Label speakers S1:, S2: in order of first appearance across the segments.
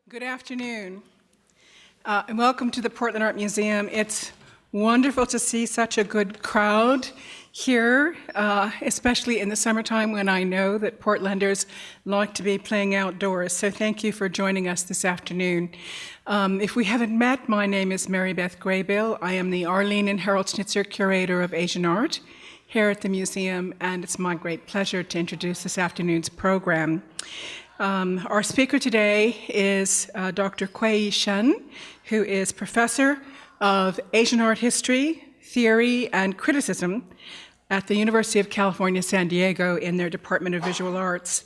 S1: Good afternoon, and welcome to the Portland Art Museum. It's wonderful to see such a good crowd here, especially in the summertime when I know that Portlanders like to be playing outdoors. So thank you for joining us this afternoon. If we haven't met, my name is Mary Beth Graybill. I am the Arlene and Harold Schnitzer Curator of Asian Art here at the museum, and it's my great pleasure to introduce this afternoon's program. Our speaker today is Dr. Kuiyi Shen, who is professor of Asian art history, theory, and criticism at the University of California, San Diego in their Department of Visual Arts.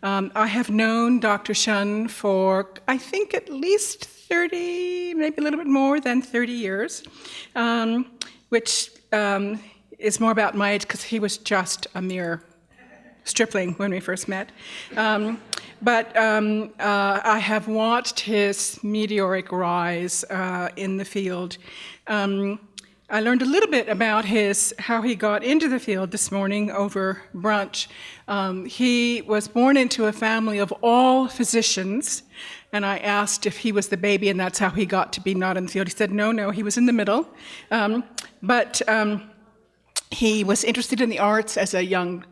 S1: I have known Dr. Shen for, I think, at least 30, maybe a little bit more than 30 years, which is more about my age because he was just a mere stripling when we first met. But I have watched his meteoric rise in the field. I learned a little bit about how he got into the field this morning over brunch. He was born into a family of all physicians, and I asked if he was the baby, and that's how he got to be not in the field. He said, no, he was in the middle. But he was interested in the arts as a young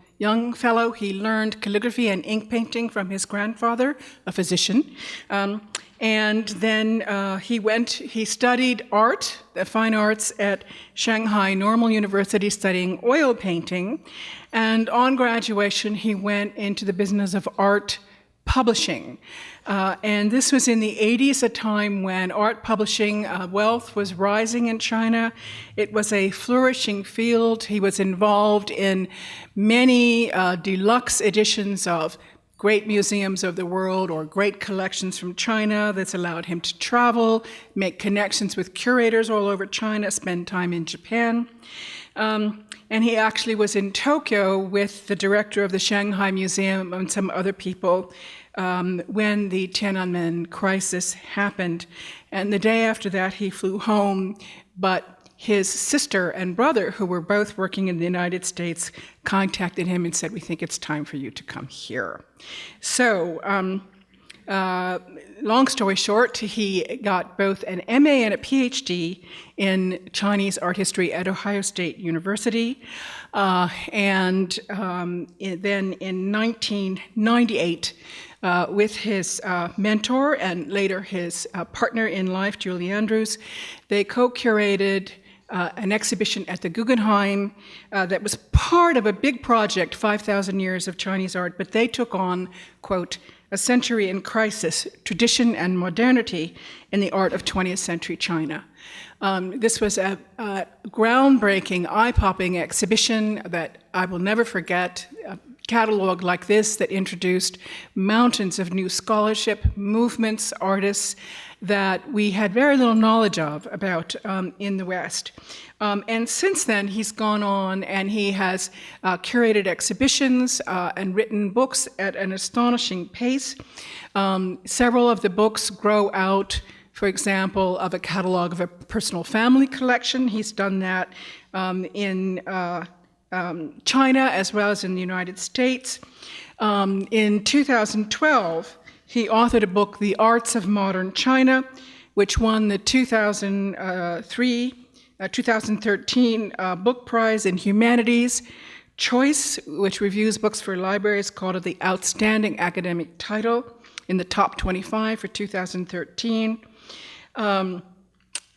S1: fellow. He learned calligraphy and ink painting from his grandfather, a physician. And then he studied art, the fine arts, at Shanghai Normal University studying oil painting. And on graduation, he went into the business of art publishing. And this was in the 80s, a time when art publishing wealth was rising in China. It was a flourishing field. He was involved in many deluxe editions of great museums of the world or great collections from China. That's allowed him to travel, make connections with curators all over China, spend time in Japan. And he actually was in Tokyo with the director of the Shanghai Museum and some other people when the Tiananmen crisis happened. And the day after that, he flew home, but his sister and brother, who were both working in the United States, contacted him and said, "We think it's time for you to come here." So, long story short, he got both an MA and a PhD in Chinese art history at Ohio State University. And then in 1998, with his mentor and later his partner in life, Julie Andrews, they co-curated an exhibition at the Guggenheim that was part of a big project, 5,000 Years of Chinese Art, but they took on, quote, "a century in crisis, tradition and modernity in the art of 20th century China." This was a groundbreaking, eye-popping exhibition that I will never forget. A catalog like this that introduced mountains of new scholarship, movements, artists that we had very little knowledge of about in the West. And since then, he's gone on and he has curated exhibitions and written books at an astonishing pace. Several of the books grow out, for example, of a catalog of a personal family collection. He's done that in China as well as in the United States. In 2012, he authored a book, The Arts of Modern China, which won the 2013 Book Prize in Humanities. Choice, which reviews books for libraries, called it the Outstanding Academic Title in the top 25 for 2013.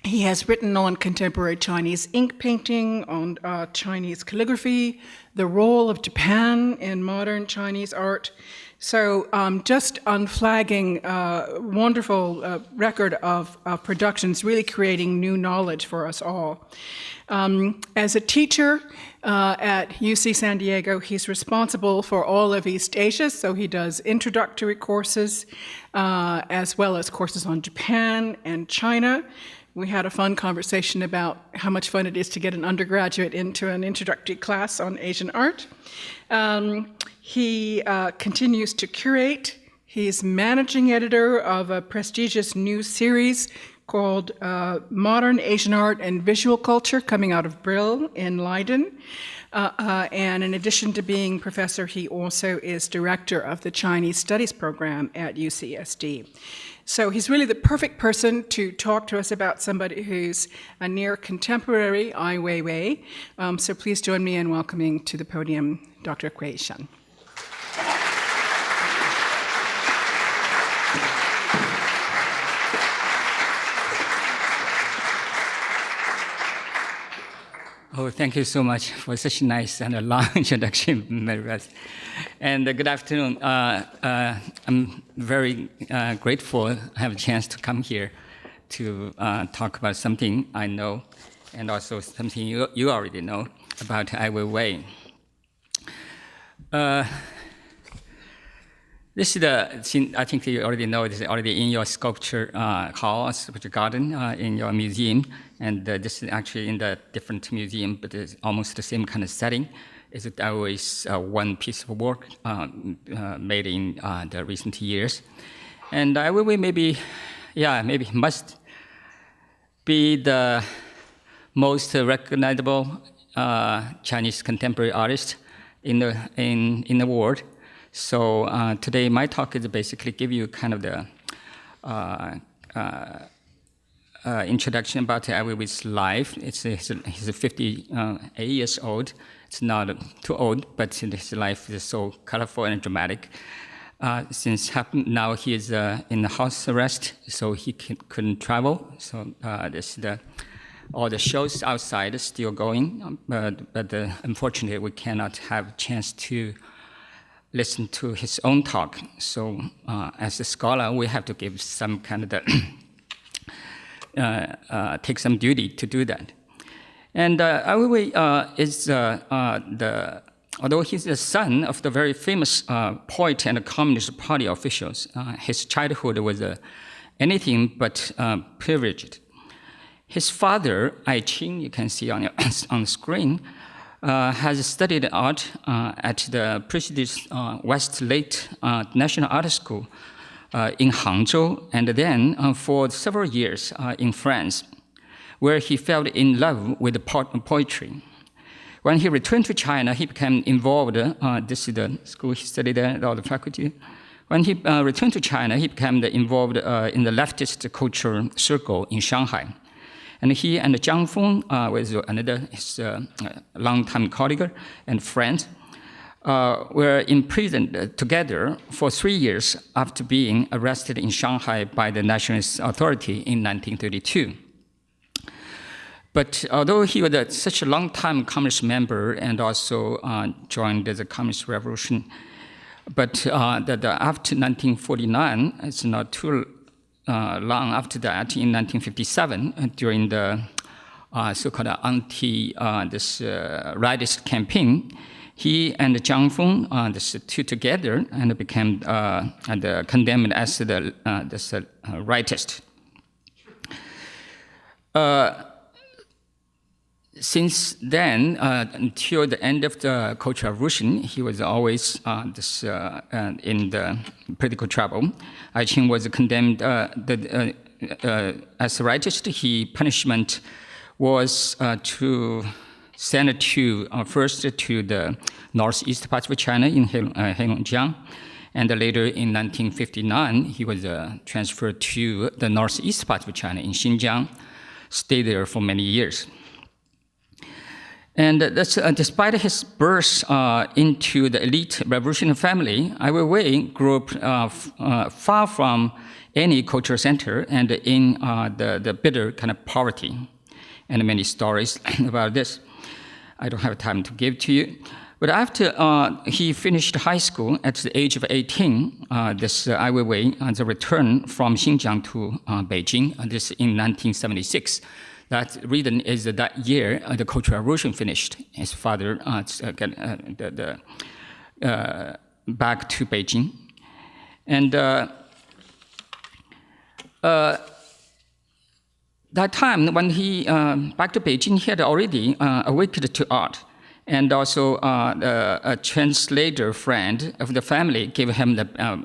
S1: He has written on contemporary Chinese ink painting, on Chinese calligraphy, the role of Japan in modern Chinese art. So just unflagging, wonderful record of productions, really creating new knowledge for us all. As a teacher at UC San Diego, he's responsible for all of East Asia, so he does introductory courses as well as courses on Japan and China. We had a fun conversation about how much fun it is to get an undergraduate into an introductory class on Asian art. He continues to curate. He's managing editor of a prestigious new series called Modern Asian Art and Visual Culture, coming out of Brill in Leiden. And in addition to being professor, he also is director of the Chinese Studies program at UCSD. So he's really the perfect person to talk to us about somebody who's a near contemporary Ai Weiwei. So please join me in welcoming to the podium Dr. Kuiyi Shen.
S2: Oh, thank you so much for such a nice and a long introduction, Mary Beth. And good afternoon. I'm very grateful I have a chance to come here to talk about something I know and also something you already know about Ai Weiwei. This is the scene, I think you already know, this is already in your sculpture hall, sculpture garden in your museum. And this is actually in the different museum, but it's almost the same kind of setting. It's always one piece of work made in the recent years. And Ai Weiwei maybe must be the most recognizable Chinese contemporary artist in the world. So today my talk is basically give you kind of the introduction about Ai Weiwei's life. He's 58 years old. It's not too old, but his life is so colorful and dramatic. Since now he is in house arrest, so he couldn't travel. So all the shows outside are still going, but unfortunately we cannot have a chance to listen to his own talk. So as a scholar, we have to give some kind of take some duty to do that. And Ai Weiwei is although he's the son of the very famous poet and Communist Party officials, his childhood was anything but privileged. His father, Ai Qing, you can see on the screen, has studied art at the prestigious Westlake National Art School in Hangzhou, and then for several years in France, where he fell in love with poetry. When he returned to China, he became involved, this is the school he studied at, all the faculty. When he returned to China, he became involved in the leftist culture circle in Shanghai. And he and Jiang Feng, was another his longtime colleague and friend, were imprisoned together for 3 years after being arrested in Shanghai by the Nationalist Authority in 1932. But although he was such a long-time Communist member and also joined the Communist Revolution, but after 1949, it's not too long after that, in 1957, during the so-called anti-rightist campaign, he and Jiang Feng, the two together, and became condemned as the rightist. Since then, until the end of the Cultural Revolution, he was always in the political trouble. Ai Qing was condemned as a rightist. His punishment was to send first to the northeast part of China in Heilongjiang, and later in 1959 he was transferred to the northeast part of China in Xinjiang, stayed there for many years. And despite his birth into the elite revolutionary family, Ai Weiwei grew up far from any cultural center and in the bitter kind of poverty. And many stories about this I don't have time to give to you. But after he finished high school at the age of 18, this Ai Weiwei returned from Xinjiang to Beijing, this in 1976. That reason is that year the Cultural Revolution finished. His father got back to Beijing. And that time when he back to Beijing, he had already awakened to art. And also a translator friend of the family gave him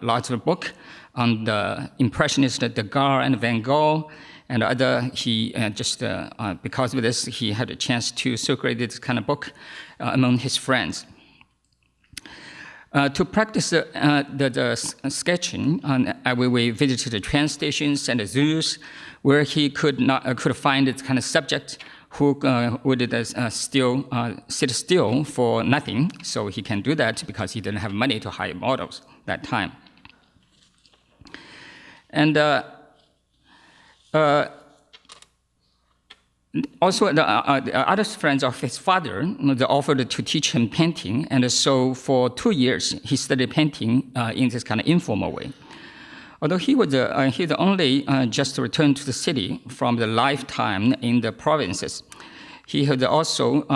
S2: lots of book on the Impressionists, Degas and Van Gogh, and other. He because of this, he had a chance to circulate this kind of book among his friends. To practice the sketching, Ai Weiwei visited the train stations and the zoos, where he could find this kind of subject who would sit still for nothing. So he can do that because he didn't have money to hire models that time. And also, the other friends of his father, they offered to teach him painting, and so for 2 years he studied painting in this kind of informal way. Although he only just returned to the city from the lifetime in the provinces, he had also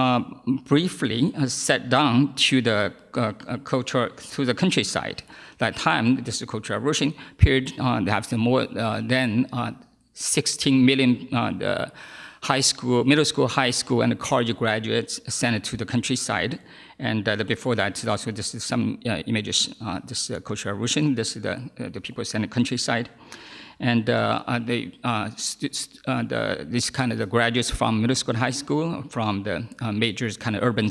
S2: briefly sat down to the countryside. That time, this Cultural Revolution period, they have more than 16 million high school, middle school, high school, and college graduates sent to the countryside. And before that, also this is some images. This Cultural Revolution. This is the people sent to the countryside, and this kind of the graduates from middle school, high school, from the major kind of urban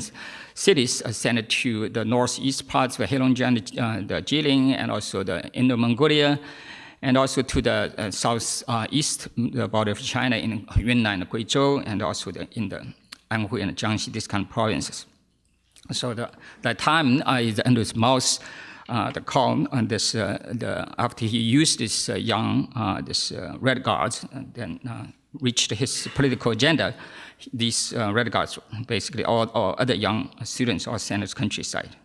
S2: cities sent to the northeast parts of Heilongjiang, the Jilin, and also the Inner Mongolia, and also to the southeast, the border of China in Yunnan and Guizhou, and also in the Anhui and Jiangxi, these kind of provinces. So that time is under his mouth, the call on this, after he used this this Red Guards, and then reached his political agenda, these Red Guards, basically all other young students, all sent to the countryside.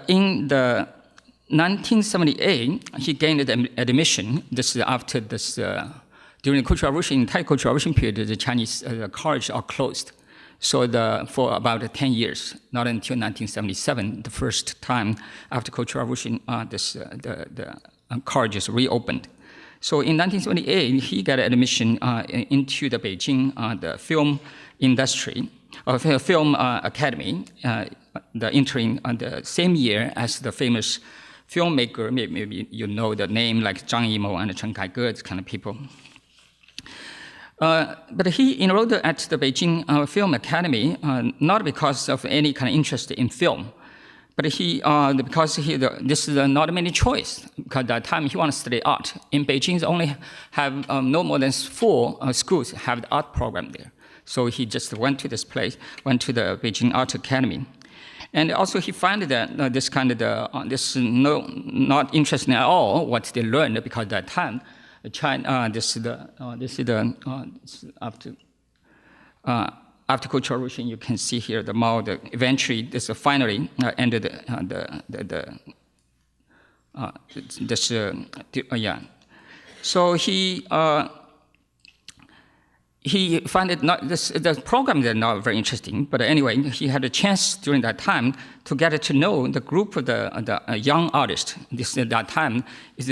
S2: In the 1978, he gained admission. This is after this, during the Cultural Revolution, entire Cultural Revolution period, the Chinese colleges are closed. So for about 10 years, not until 1977, the first time after Cultural Revolution, the colleges reopened. So in 1978, he got admission into the Beijing the film industry, film academy, entering the same year as the famous filmmaker. Maybe you know the name like Zhang Yimou and Chen Kaige, these kind of people. But he enrolled at the Beijing Film Academy not because of any kind of interest in film, but because this is not many choice. Because at that time he wanted to study art. In Beijing, they only have no more than 4 schools have the art program there. So he just went to this place, went to the Beijing Art Academy. And also he found that this kind of not interesting at all what they learned, because at that time, China, after Cultural Revolution, you can see here the Mao. Eventually, this finally ended yeah. So he found it the program is not very interesting, but anyway, he had a chance during that time to get to know the group of the young artists. At that time is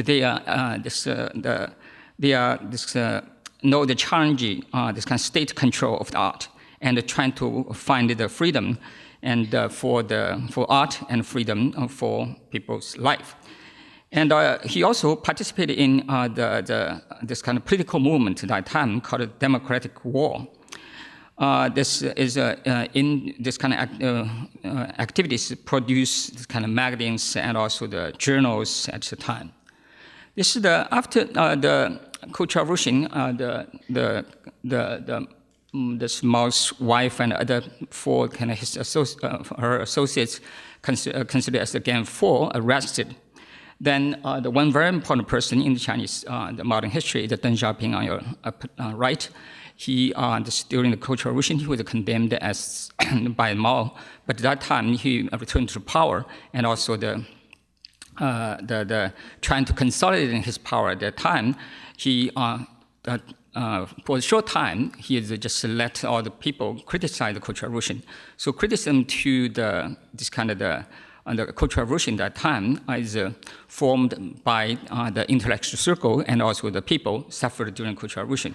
S2: know the challenging this kind of state control of the art, and trying to find the freedom and for art and freedom for people's life. And he also participated in this kind of political movement at that time called the Democratic War. This is in this kind of activities produce this kind of magazines and also the journals at the time. This is after the Cultural Revolution, this Mao's wife and other 4 kind of her associates considered as again 4 arrested. Then the one very important person in the Chinese the modern history, the Deng Xiaoping on your right, he during the Cultural Revolution he was condemned as by Mao, but at that time he returned to power, and also the trying to consolidate his power at that time, he for a short time he just let all the people criticize the Cultural Revolution. So criticism to this kind of the Cultural Revolution at that time is formed by the intellectual circle, and also the people suffered during Cultural Revolution.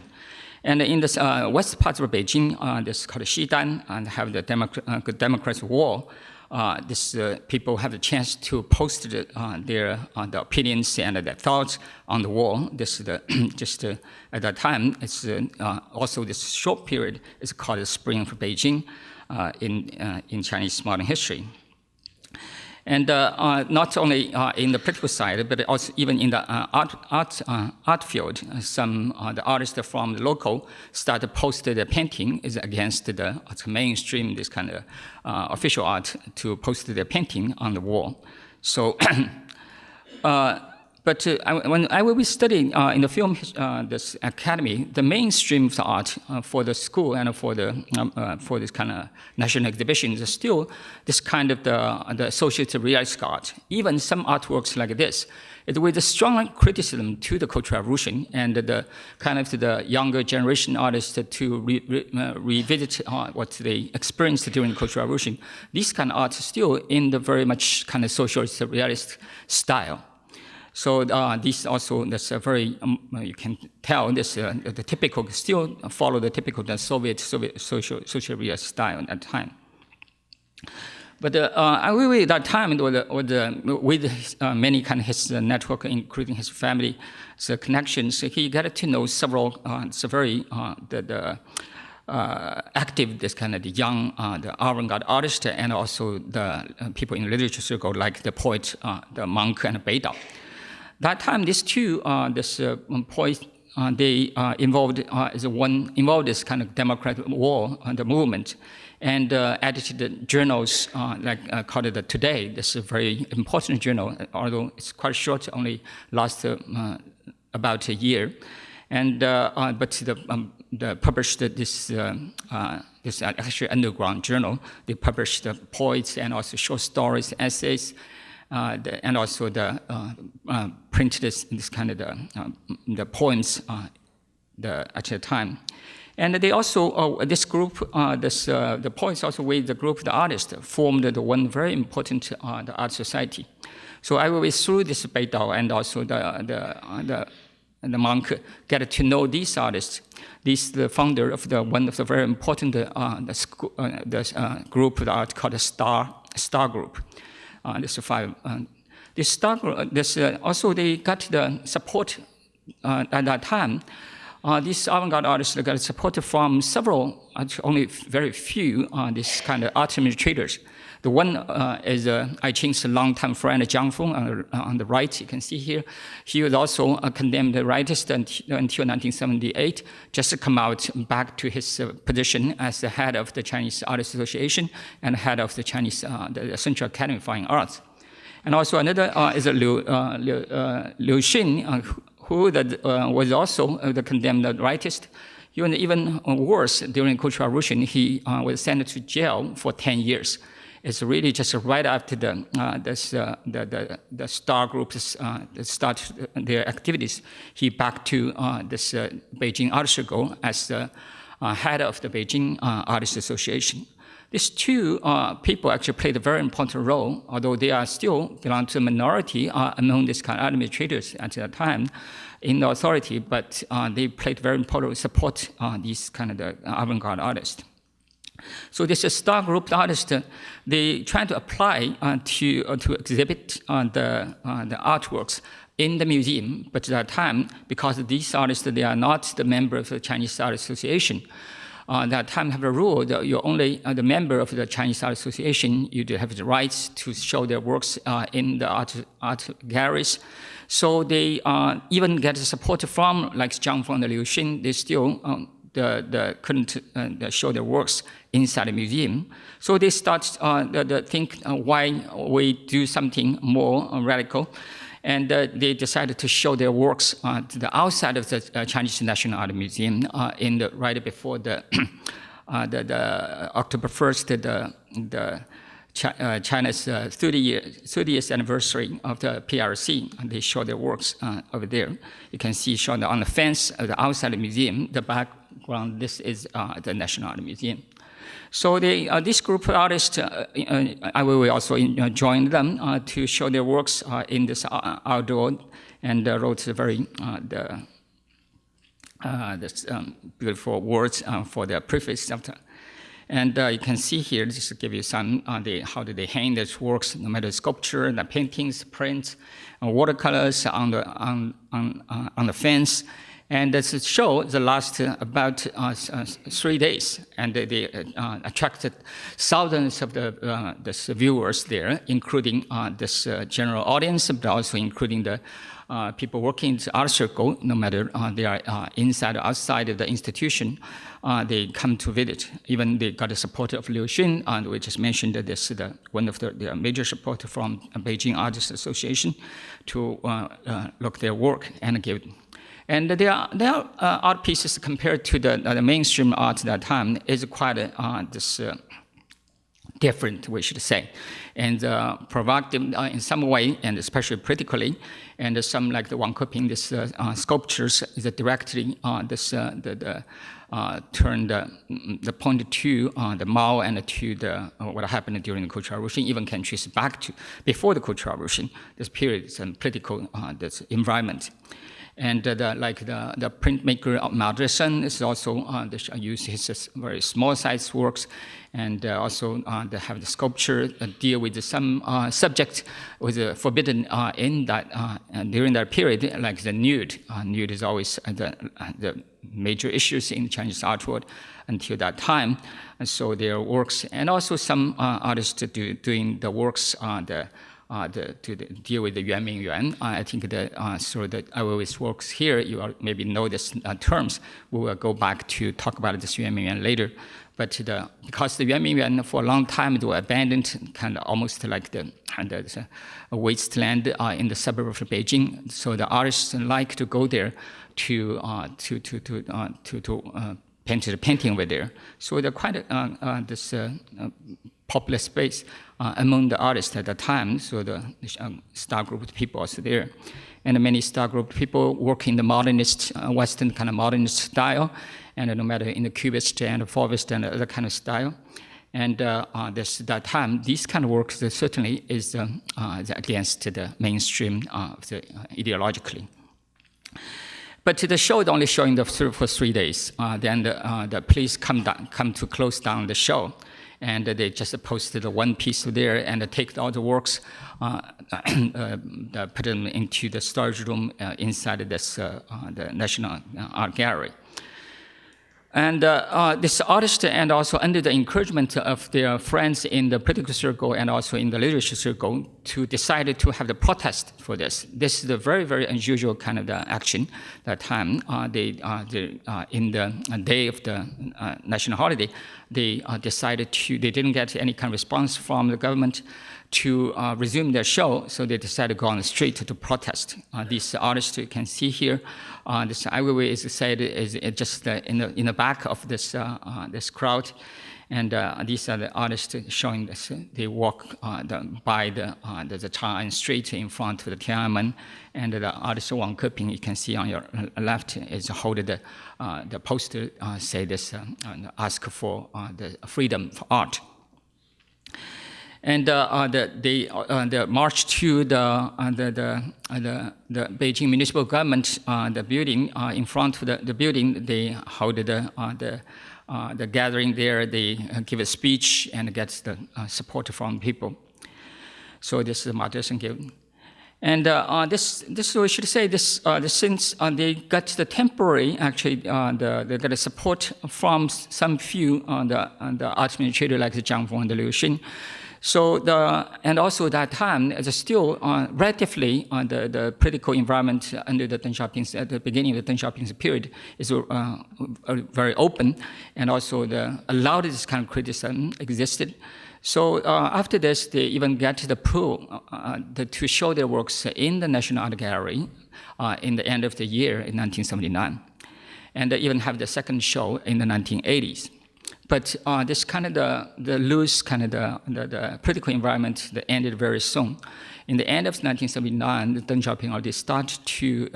S2: And in the west parts of Beijing, this is called Xidan, and have the Democratic War. This people have the chance to post their the opinions and their thoughts on the war. This is just at that time. It's also this short period is called the Spring for Beijing. in Chinese modern history. And not only in the political side, but also even in the art field, some the artists from the local started posted their painting is against the mainstream, this kind of official art, to post their painting on the wall. So, when I will be studying in the film this academy, the mainstream of the art for the school and for this kind of national exhibitions is still this kind of the associated realist art. Even some artworks like this, it with a strong criticism to the Cultural Revolution and the kind of the younger generation artists to revisit what they experienced during the Cultural Revolution. This kind of art is still in the very much kind of socialist realist style. So this also, that's a very, you can tell this, the typical, still follow the typical the Soviet social realist style at that time. But Ai Weiwei at that time, with many kind of his network, including his family, so connections, he got to know several, very active, this kind of the young, the avant-garde artists, and also the people in literature circle, like the poet, the monk, and Beidao. That time, these two, poets, they involved this kind of democratic war, the movement, and edited journals called it Today. This is a very important journal, although it's quite short, only lasts about a year. And but they published this actually underground journal. They published the poets and also short stories, essays. And also printed this kind of the poems at the time, and they also this group the poets also with the group the artists formed the one very important the art society. So I will be through this Beidao and also the monk get to know these artists. This the founder of one of the very important group of art called the Star Group. This five. This Star Group. Also they got the support at that time. These avant-garde artists got support from several, only very few, this kind of art administrators. The one is Ai Qing's longtime friend Jiang Feng on the right. You can see here. He was also a condemned rightist until 1978, just to come out back to his position as the head of the Chinese Artists Association and head of the Chinese the Central Academy of Fine Arts. And also another is Liu Xin, who was also the condemned rightist. He was even worse during the Cultural Revolution. He was sent to jail for 10 years. It's really just right after the Star Group start their activities. He back to this Beijing Art Circle as the head of the Beijing Artists Association. These two people actually played a very important role, although they are still belong to a minority among these kind of administrators at that time in the authority, but they played very important role to support these kind of the avant-garde artists. So this Star Group artists, they try to apply to exhibit the artworks in the museum, but at that time, because these artists, they are not the member of the Chinese Art Association, that time have a rule that you're only the member of the Chinese Art Association, you do have the rights to show their works in the art galleries. So they even get support from like Jiang Feng and Liu Xin, they still couldn't show their works inside the museum. So they start to think why we do something more radical. And they decided to show their works to the outside of the Chinese National Art Museum right before the October 1st, China's 30th anniversary of the PRC. And they show their works over there. You can see shown on the fence of the outside the museum. The background, this is the National Art Museum. So this group of artists, I will also join them to show their works in this outdoor, and wrote very beautiful words for the preface. And you can see here, just to give you some, how do they hang these works, no matter sculpture, the paintings, prints, watercolors on the fence. And this show lasts about 3 days, and they attracted thousands of the viewers there, including this general audience, but also including the people working in the art circle, no matter they are inside or outside of the institution, they come to visit. Even they got the support of Liu Xun, and we just mentioned that this is one of their major supporters from Beijing Artists Association to look their work and give. And their art pieces compared to the mainstream art at that time is quite different, we should say, and provocative in some way, and especially politically. And some like the Wang Keping, this sculptures is directly turned the point to the Mao and to the what happened during the Cultural Revolution. Even can trace back to before the Cultural Revolution. This period is a political this environment. And the printmaker Mao Zedong is also use his very small size works, and also they have the sculpture deal with some subject was forbidden in that during that period, like the nude. Nude is always the major issues in Chinese art world until that time. And so their works, and also some artists doing the works to deal with the Yuan Ming Yuan. I think that through the Ai Weiwei's works here, you maybe know these terms. We will go back to talk about this Yuan Ming Yuan later. But because the Yuan Ming Yuan for a long time they were abandoned, kind of almost like the wasteland in the suburb of Beijing. So the artists like to go there to paint the painting over there. So they're quite this popular space among the artists at the time. So the star group of people also there. And many star group people work in the modernist, Western kind of modernist style, and no matter in the Cubist and the Fauvist and other kind of style. And that time, these kind of works certainly is against the mainstream ideologically. But the show is only showing for 3 days. Then the police come to close down the show. And they just posted one piece there and take all the works, put them into the storage room inside the National Art Gallery. And this artist, and also under the encouragement of their friends in the political circle and also in the literature circle, to decide to have the protest for this. This is a very, very unusual kind of action. That time, in the day of the national holiday, they decided they didn't get any kind of response from the government to resume their show, so they decided to go on the street to protest. These artists you can see here, this Ai Weiwei is said is just in the back of this crowd, and these are the artists showing this. They walk by the Chang'an Street in front of the Tiananmen, and the artist Wang Keping you can see on your left is holding the poster say this ask for the freedom for art. And they marched to the Beijing municipal government, the building. In front of the building, they hold the gathering there. They give a speech and get the support from people. So this is Mao Zedong given. And this we should say this since they got the temporary actually they got a support from some few the art administrator like the Zhang Feng and the Liu Xun. So and also that time, there's still relatively the political environment under the Deng Xiaoping's at the beginning of the Deng Xiaoping's period is very open, and also a lot of this kind of criticism existed. So after this, they even get the pool to show their works in the National Art Gallery in the end of the year in 1979, and they even have the second show in the 1980s. But this kind of the loose kind of the political environment that ended very soon. In the end of 1979, Deng Xiaoping already started to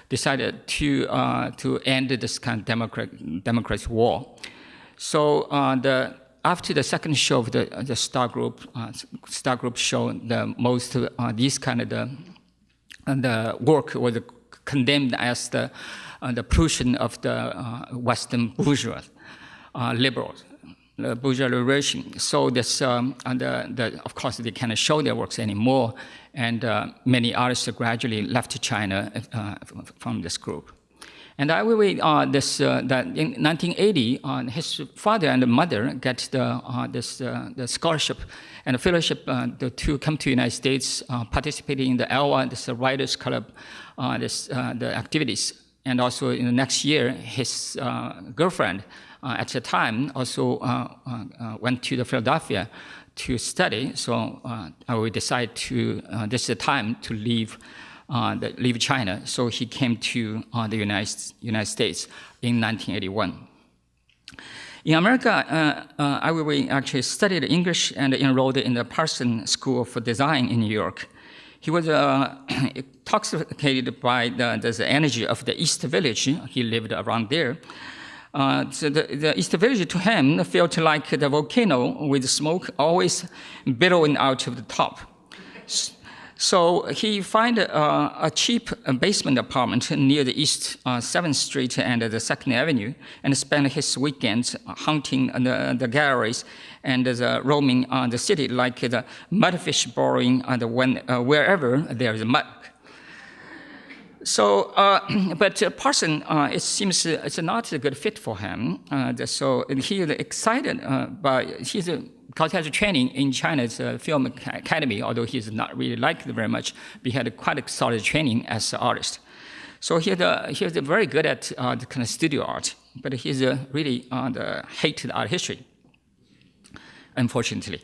S2: decided to end this kind of democracy war. So after the second show of the star group show, the most these kind of the work was condemned as the pollution of the Western bourgeois. Liberals, the bourgeois liberation. So this, of course, they cannot show their works anymore, and many artists gradually left China from this group. And Ai Weiwei, that in 1980, his father and mother get the scholarship and the fellowship to come to the United States, participating in the ALWA, this Writers Club, the activities. And also in the next year, his girlfriend at the time also went to Philadelphia to study. So we decided this is the time to leave China. So he came to the United States in 1981. In America, Ai Weiwei actually studied English and enrolled in the Parsons School for Design in New York. He was intoxicated by the energy of the East Village. He lived around there. So the East Village to him felt like the volcano with smoke always billowing out of the top. So he found a cheap basement apartment near the East 7th Street and the 2nd Avenue and spent his weekends hunting the galleries and roaming the city like the mudfish borrowing wherever there is mud. So, but Parson, it seems it's not a good fit for him. So he's excited, because he has a training in China's film academy, although he's not really liked it very much, but he had quite a solid training as an artist. So he's very good at the kind of studio art, but he's really hated art history, unfortunately.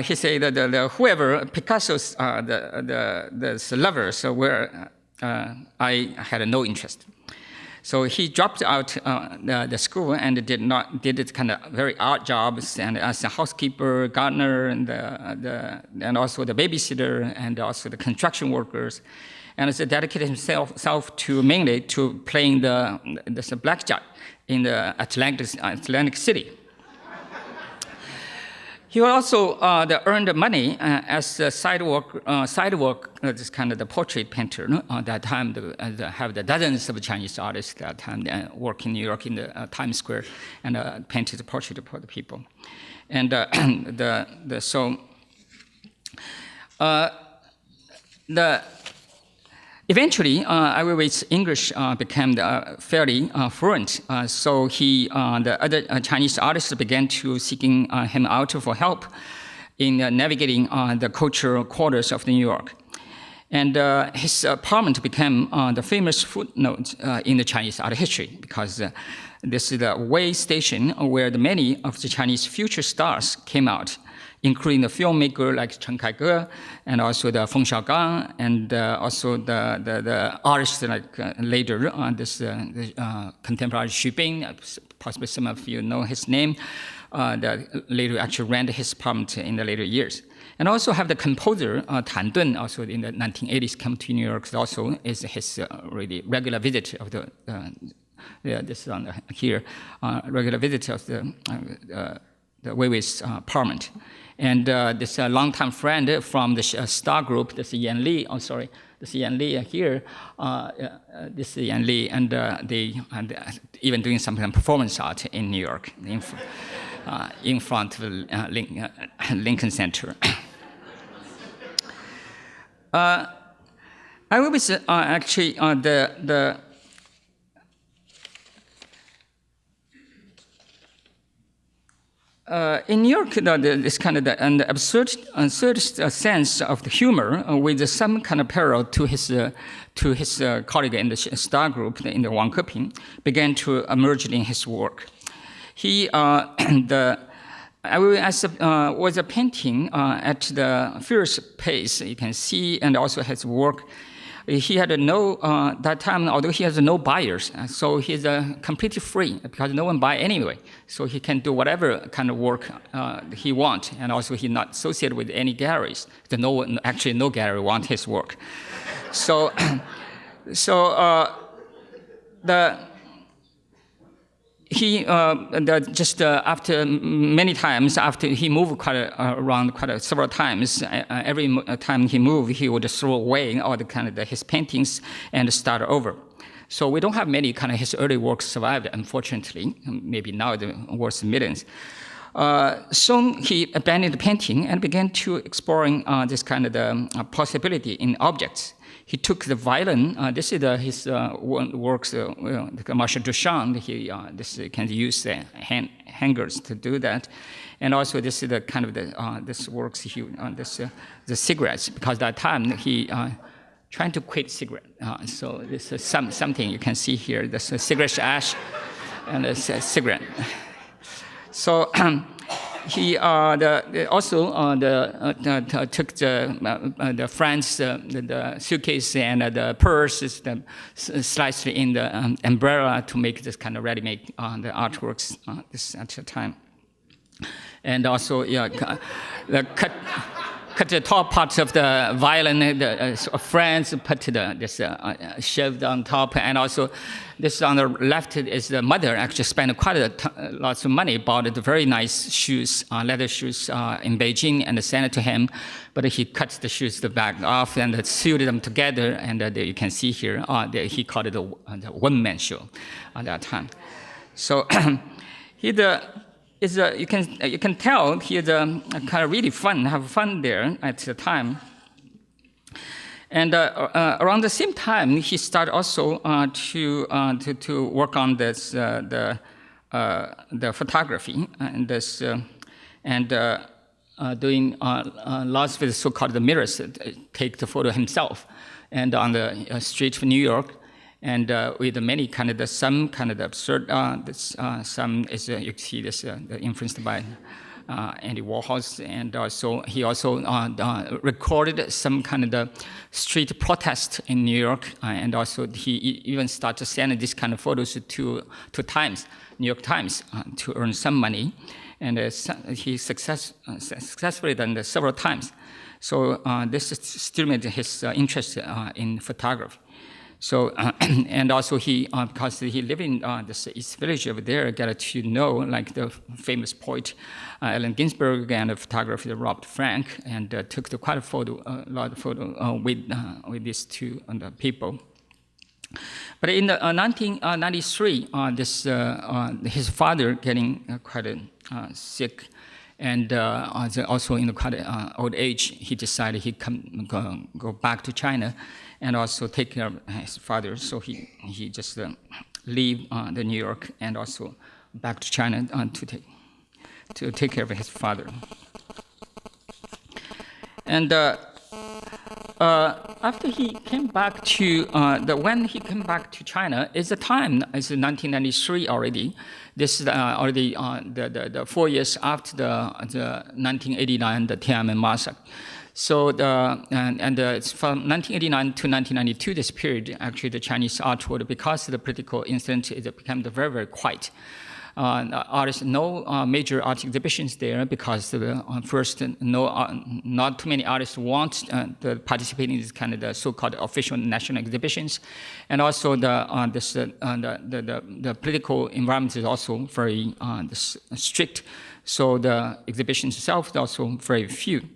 S2: He said that whoever Picasso's the lovers were, I had no interest. So he dropped out the school and did kind of very odd jobs, and as a housekeeper, gardener, and also the babysitter, and also the construction workers, and so dedicated himself to mainly to playing the blackjack in the Atlantic City. He also earned money as a side work, this kind of the portrait painter. At that time, have the dozens of Chinese artists at that time work in New York in the Times Square and painted the portrait for the people. And eventually, Ai Weiwei's English became fairly fluent. So the other Chinese artists began to seeking him out for help in navigating the cultural quarters of New York. And his apartment became the famous footnote in the Chinese art history, because this is the Wei station where many of the Chinese future stars came out, including the filmmaker like Chen Kaige, and also the Feng Xiaogang, and also the artists like later contemporary Xu Bing, possibly some of you know his name, that later actually rented his apartment in the later years. And also have the composer Tan Dun, also in the 1980s, come to New York. Also is his really regular visit of this on here, regular visit of the Weiwei's apartment. And this longtime friend from the star group, this Yan Li, this Yan Li here, this Yan Li, and they even doing some kind of performance art in New York, in front of Lincoln Center. Ai Weiwei actually in New York, this kind of an absurd sense of the humor with some kind of parallel to his colleague in the star group in the Wang Keping began to emerge in his work. He was a painting at the fierce pace, you can see, and also his work. He had that time, although he has no buyers, so he's completely free because no one buy anyway. So he can do whatever kind of work he wants, and also he's not associated with any galleries. No gallery want his work. So, after many times, after he moved around several times, every time he moved, he would throw away all his paintings and start over. So we don't have many his early works survived, unfortunately. Maybe now they're worth millions. Soon he abandoned painting and began to exploring this kind of the possibility in objects. He took the violin. This is his works. Marshal Duchamp. This can use the hangers to do that, and also this is the kind of the this works the cigarettes, because that time he trying to quit cigarette. So this is something you can see here. This cigarette ash and a cigarette. So he also took the friend's the suitcase and the purse, sliced in the umbrella to make this kind of ready-made the artworks this at the time. And also cut the top parts of the violin. The friends put this shelved on top, and also this on the left is the mother actually spent quite lots of money, bought the very nice shoes, leather shoes in Beijing, and sent it to him. But he cut the shoes, the back off, and sewed them together. And you can see here, he called it the one-man show at that time. So you can tell he's kind of really fun, have fun there at the time. And around the same time, he started also to work on this the photography and this doing lots of the so-called the mirrors, take the photo himself, and on the street of New York. And with many kind of some kind of absurd, some is you see this influenced by Andy Warhol's, and also he also recorded some kind of the street protest in New York, and also he even started sending this kind of photos to New York Times, to earn some money, and he successfully done this several times. So this stimulated his interest in photography. So, and also he, because he lived in this East Village over there, got to know like the famous poet Allen Ginsberg and the photographer Robert Frank, and took quite a lot of photo with these two people. But in 1993, his father getting quite sick, and also in quite old age, he decided he'd go back to China and also take care of his father. So he just leave the New York and also back to China to take care of his father. And after he came back to when he came back to China, is the time is 1993 already. This is already the 4 years after the 1989 the Tiananmen massacre. So it's from 1989 to 1992, this period, actually the Chinese art world, because of the political incident, it became very, very quiet. Artists, no major art exhibitions there, because first, not too many artists want to participate in this kind of the so-called official national exhibitions, and also the political environment is also very strict. So the exhibitions itself is also very few.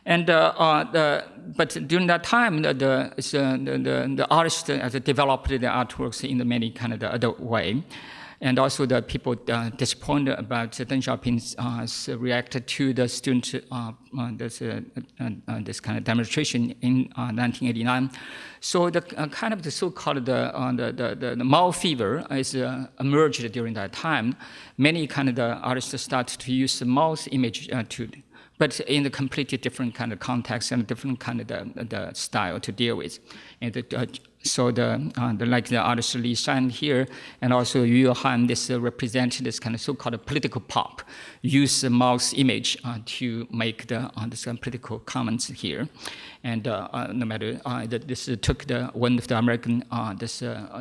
S2: And but during that time, the artists developed the artworks in the many kind of the other way. And also the people disappointed about Deng Xiaoping's reacted to the student this kind of demonstration in 1989. So the kind of the so-called the Mao fever is emerged during that time. Many kind of the artists started to use the Mao's image but in a completely different kind of context and different kind of the style to deal with. And so like the artist Li Shan here, and also Yu Han, this represent this kind of so-called political pop, use Mao's image to make this political comments here. And no matter this took one of the American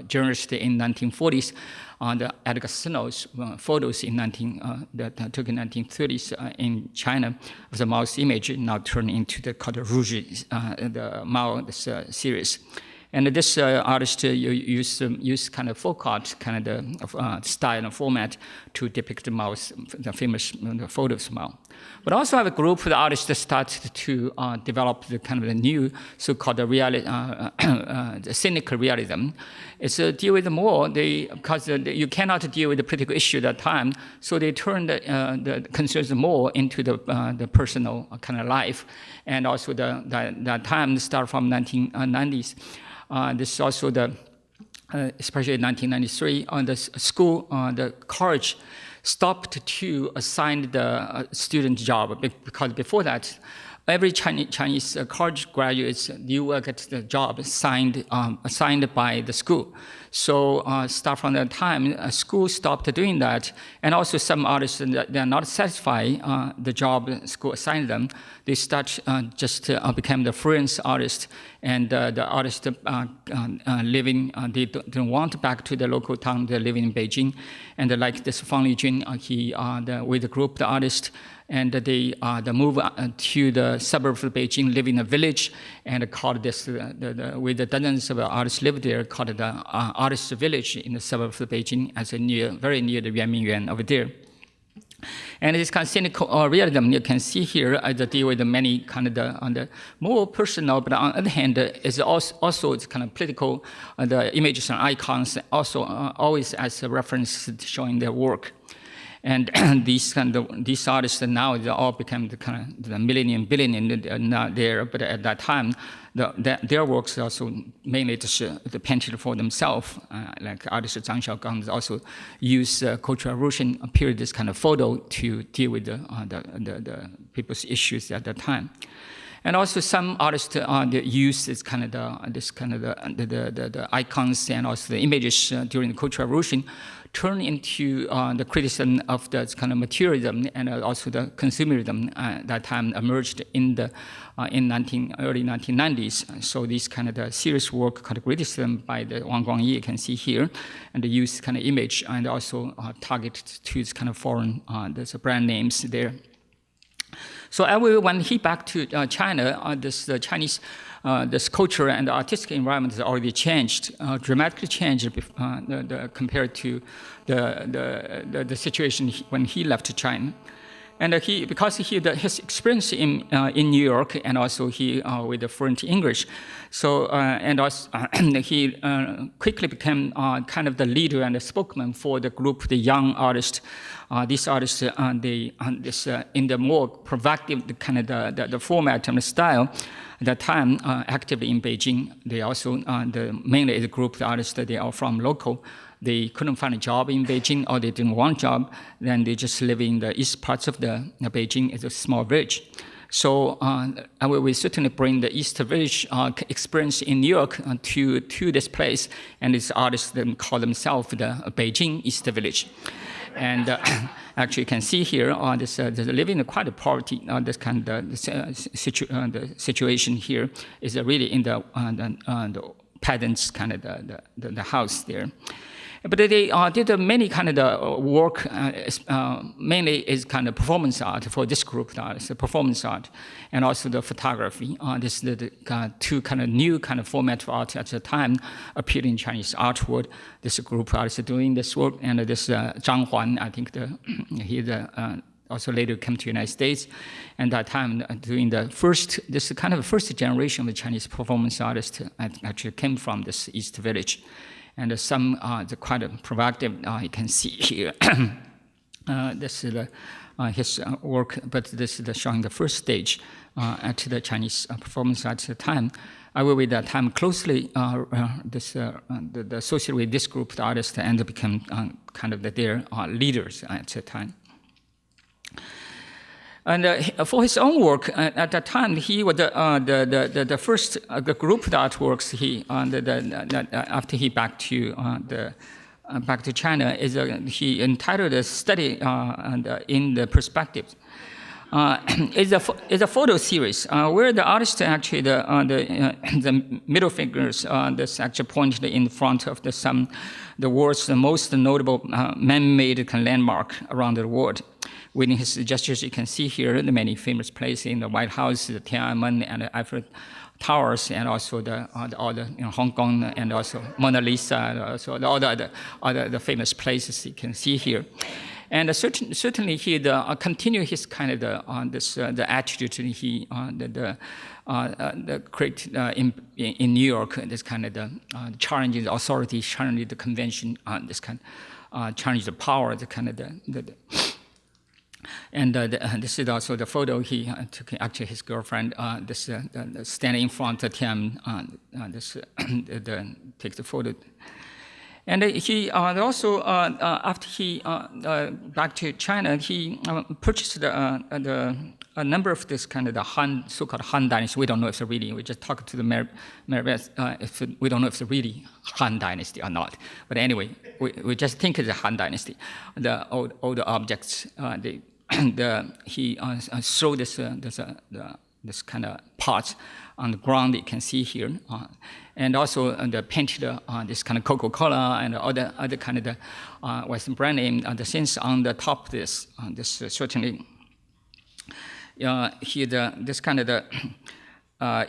S2: journalist in 1940s on the Edgar Snow's photos in that took in 1930s in China of the Mao's image, now turned into the called Rouge, the Mao series. And this artist use kind of folk art kind of style and format to depict the Mao's the famous photos of Mao. But also have a group of artists that started to develop the kind of the new so-called the cynical realism. It's deal with more because you cannot deal with the political issue at that time, so they turned the concerns more into the personal kind of life, and also that time start from 1990s. This is also especially 1993, the school, the college stopped to assign the student job, because before that, every Chinese college graduates, you will get the job assigned by the school. So start from that time, school stopped doing that, and also some artists they are not satisfied the job school assigned them. They start become the freelance artist, and the artists living they don't want back to the local town. They're living in Beijing, and like this Fang Lijun, with the group the artists. And they move to the suburbs of Beijing, live in a village, and called this, with the dozens of artists live there, called it the artist village in the suburbs of Beijing, as very near the Yuanmingyuan over there. And this kind of cynical realism you can see here as a deal with the many kind of on the more personal, but on the other hand, is also it's kind of political. The images and icons also always as a reference showing their work. And these artists now they all become the kind of the billion not there. But at that time, their works also mainly just painted for themselves. Like artist Zhang Xiaogang also use Cultural Revolution period this kind of photo to deal with the people's issues at that time. And also some artists use this kind of the icons and also the images during the Cultural Revolution turn into the criticism of the kind of materialism and also the consumerism that time emerged in the early 1990s. So this kind of the serious work called criticism by the Wang Guangyi you can see here, and they use kind of image and also target to this kind of foreign there's brand names there. So Ai Weiwei, when he back to China, this Chinese this culture and the artistic environment has already changed, dramatically changed compared to the situation when he left China. And because his experience in New York and also he with the fluent English, so and also he quickly became kind of the leader and the spokesman for the group, the young artists. These artists, in the more provocative kind of the format and the style. At that time, actively in Beijing, they also mainly the group, the artists that they are from local. They couldn't find a job in Beijing, or they didn't want a job. Then they just live in the east parts of the Beijing. It's a small village. So we certainly bring the East Village experience in New York to this place, and these artists call themselves the Beijing East Village. And actually, you can see here, they live in quite a poverty. This kind of the situation here is really in the peasants kind of the house there. But they did many kind of the work, mainly is kind of performance art for this group, the performance art, and also the photography. This is the two kind of new kind of format of art at the time appeared in Chinese art world. This group artists doing this work, and this Zhang Huan, I think he also later came to the United States, and that time doing this kind of first generation of the Chinese performance artists actually came from this East Village. And some quite provocative, you can see here. This is his work, but this is showing the first stage at the Chinese performance at the time. Ai Weiwei that time closely associated with this group of artists and become kind of their leaders at the time. And for his own work, at that time, he was the first group of artworks. After he back to China, he entitled a study in the perspective. Is a photo series where the artist actually the middle figures that's actually pointed in front of the world's most notable man-made landmark around the world. Within his gestures, you can see here the many famous places in the White House, the Tiananmen, and the Eiffel towers, and also all the Hong Kong, and also Mona Lisa, and also all the famous places you can see here. And certainly he continue his kind of the attitude he create in New York, this kind of the challenging the authority, challenging the convention, this kind challenge the power, the kind of this is also the photo he took. Actually, his girlfriend, standing in front of him, take the photo. And he also, after he back to China, he purchased a number of this kind of the Han, so-called Han Dynasty. We don't know if it's really. We just talked to the mayor if we don't know if it's really Han Dynasty or not. But anyway, we just think it's a Han Dynasty. The old objects. He showed this kind of parts on the ground you can see here, and also the painted this kind of Coca-Cola and other kind of the Western brand name. The things on the top of this certainly here this kind of the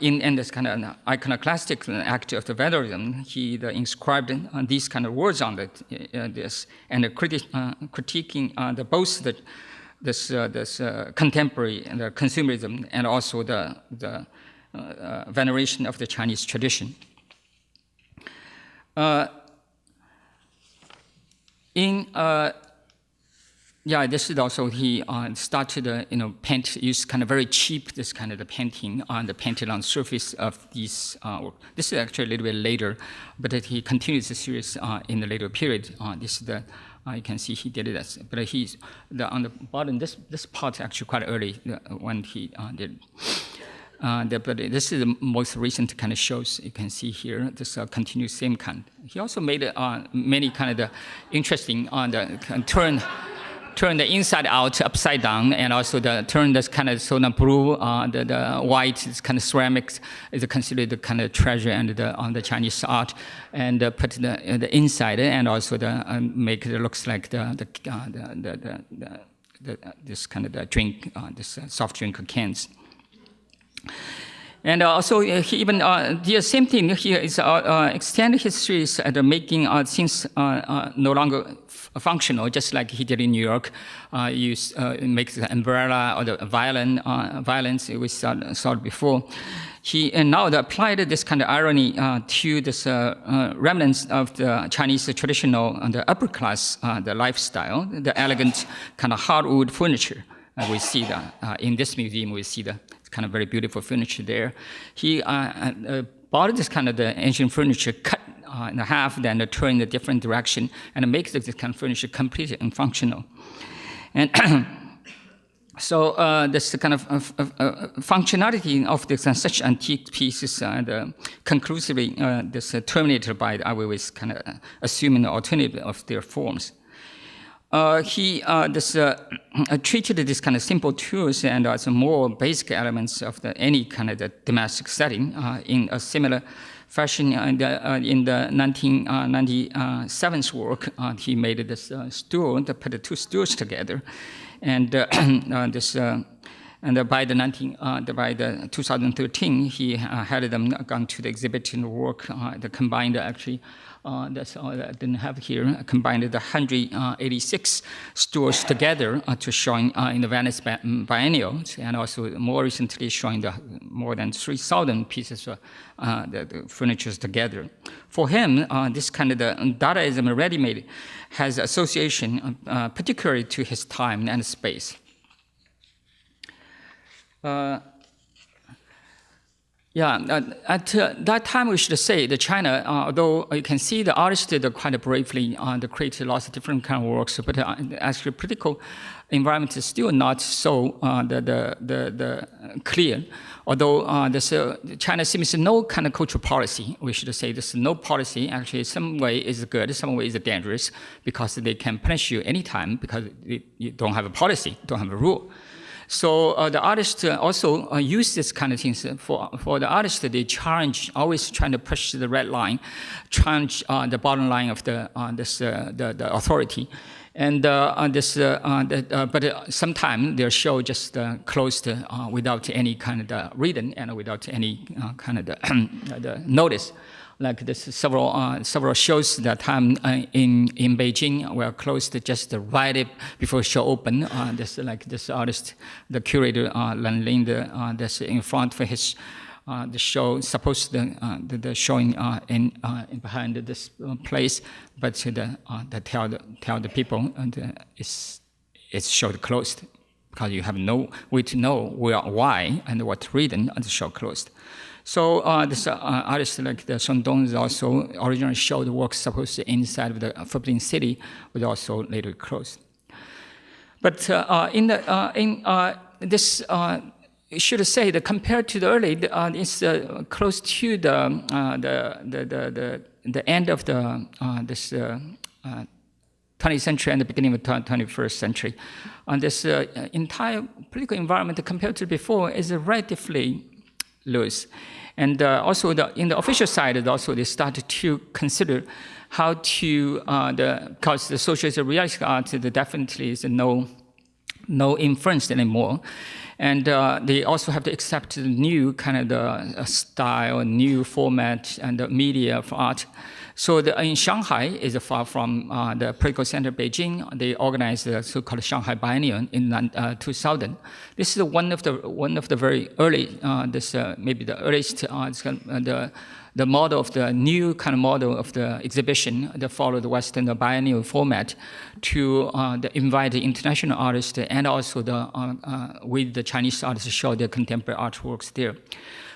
S2: in this kind of iconoclastic act of the vandalism, he inscribed these kind of words on this and critiquing both this contemporary and the consumerism, and also the veneration of the Chinese tradition. This is also he started paint, use kind of very cheap this kind of the painting the painted on surface of these. This is actually a little bit later, but he continues the series in the later period. This is the. You can see he did it, but he's on the bottom. This part actually quite early when he did. But this is the most recent kind of shows you can see here. This continuous same kind. He also made many kind of the interesting turn the inside out upside down, and also turn this kind of soda blue, the white, this kind of ceramics is considered the kind of treasure and on the Chinese art, and put the inside, and also make it looks like this kind of the drink, this soft drink cans. And also, he even the same thing. He is extend his series at making things no longer functional, just like he did in New York. Make the umbrella or the violence we saw before. He now applied this kind of irony to this remnants of the Chinese traditional the upper class the lifestyle, the elegant kind of hardwood furniture. We see that in this museum. We see the kind of very beautiful furniture there. He bought this kind of the ancient furniture, cut in half, then turn in a different direction, and makes this kind of furniture completely unfunctional. And so this kind of functionality of this such antique pieces conclusively terminated by Ai Weiwei's kind of assuming the alternative of their forms. He treated this kind of simple tools and some more basic elements of any kind of the domestic setting in a similar fashion. In the 1997 work, he made this stool to put the two stools together, and by the 2013, he had them gone to the exhibit and work. The combined actually. That's all I didn't have here. Combined the 186 stores together to showing in the Venice Biennial, and also more recently showing the more than 3,000 pieces of the furniture together. For him, this kind of the Dadaism ready-made has association particularly to his time and space. At that time, we should say that China, although you can see the artists did quite bravely, created lots of different kind of works, but actually political environment is still not so clear. Although China seems no kind of cultural policy, we should say there's no policy. Actually, some way is good, some way is dangerous, because they can punish you anytime because you don't have a policy, don't have a rule. So the artists also use this kind of things. For the artists, they challenge, always trying to push the red line, challenge the bottom line of the authority. And but sometimes their show just closed without any kind of reason and without any kind of the notice. Like this, several shows that time in Beijing were closed just right before show open. This artist, the curator Lan Ling, that's in front for his the show, supposed the showing in behind this place, but tell the people it's show closed because you have no way to know why and what reason the show closed. So this artist like the Shen Dong is also originally showed work supposed to inside of the Forbidden City, was also later closed. But this, should say that compared to the early, it's close to the end of this 20th century and the beginning of the 21st century. This entire political environment compared to before is relatively loose. And also in the official side, also they started to consider how to, because the socialist realistic art definitely is no influence anymore. And they also have to accept the new kind of the style, new format, and the media for art. So in Shanghai is far from the political center of Beijing. They organized the so-called Shanghai Biennial in 2000. This is one of the very early, maybe the earliest, the model of the new kind of model of the exhibition that followed the Western biennial format to invite the international artists and also with the Chinese artists show their contemporary artworks there.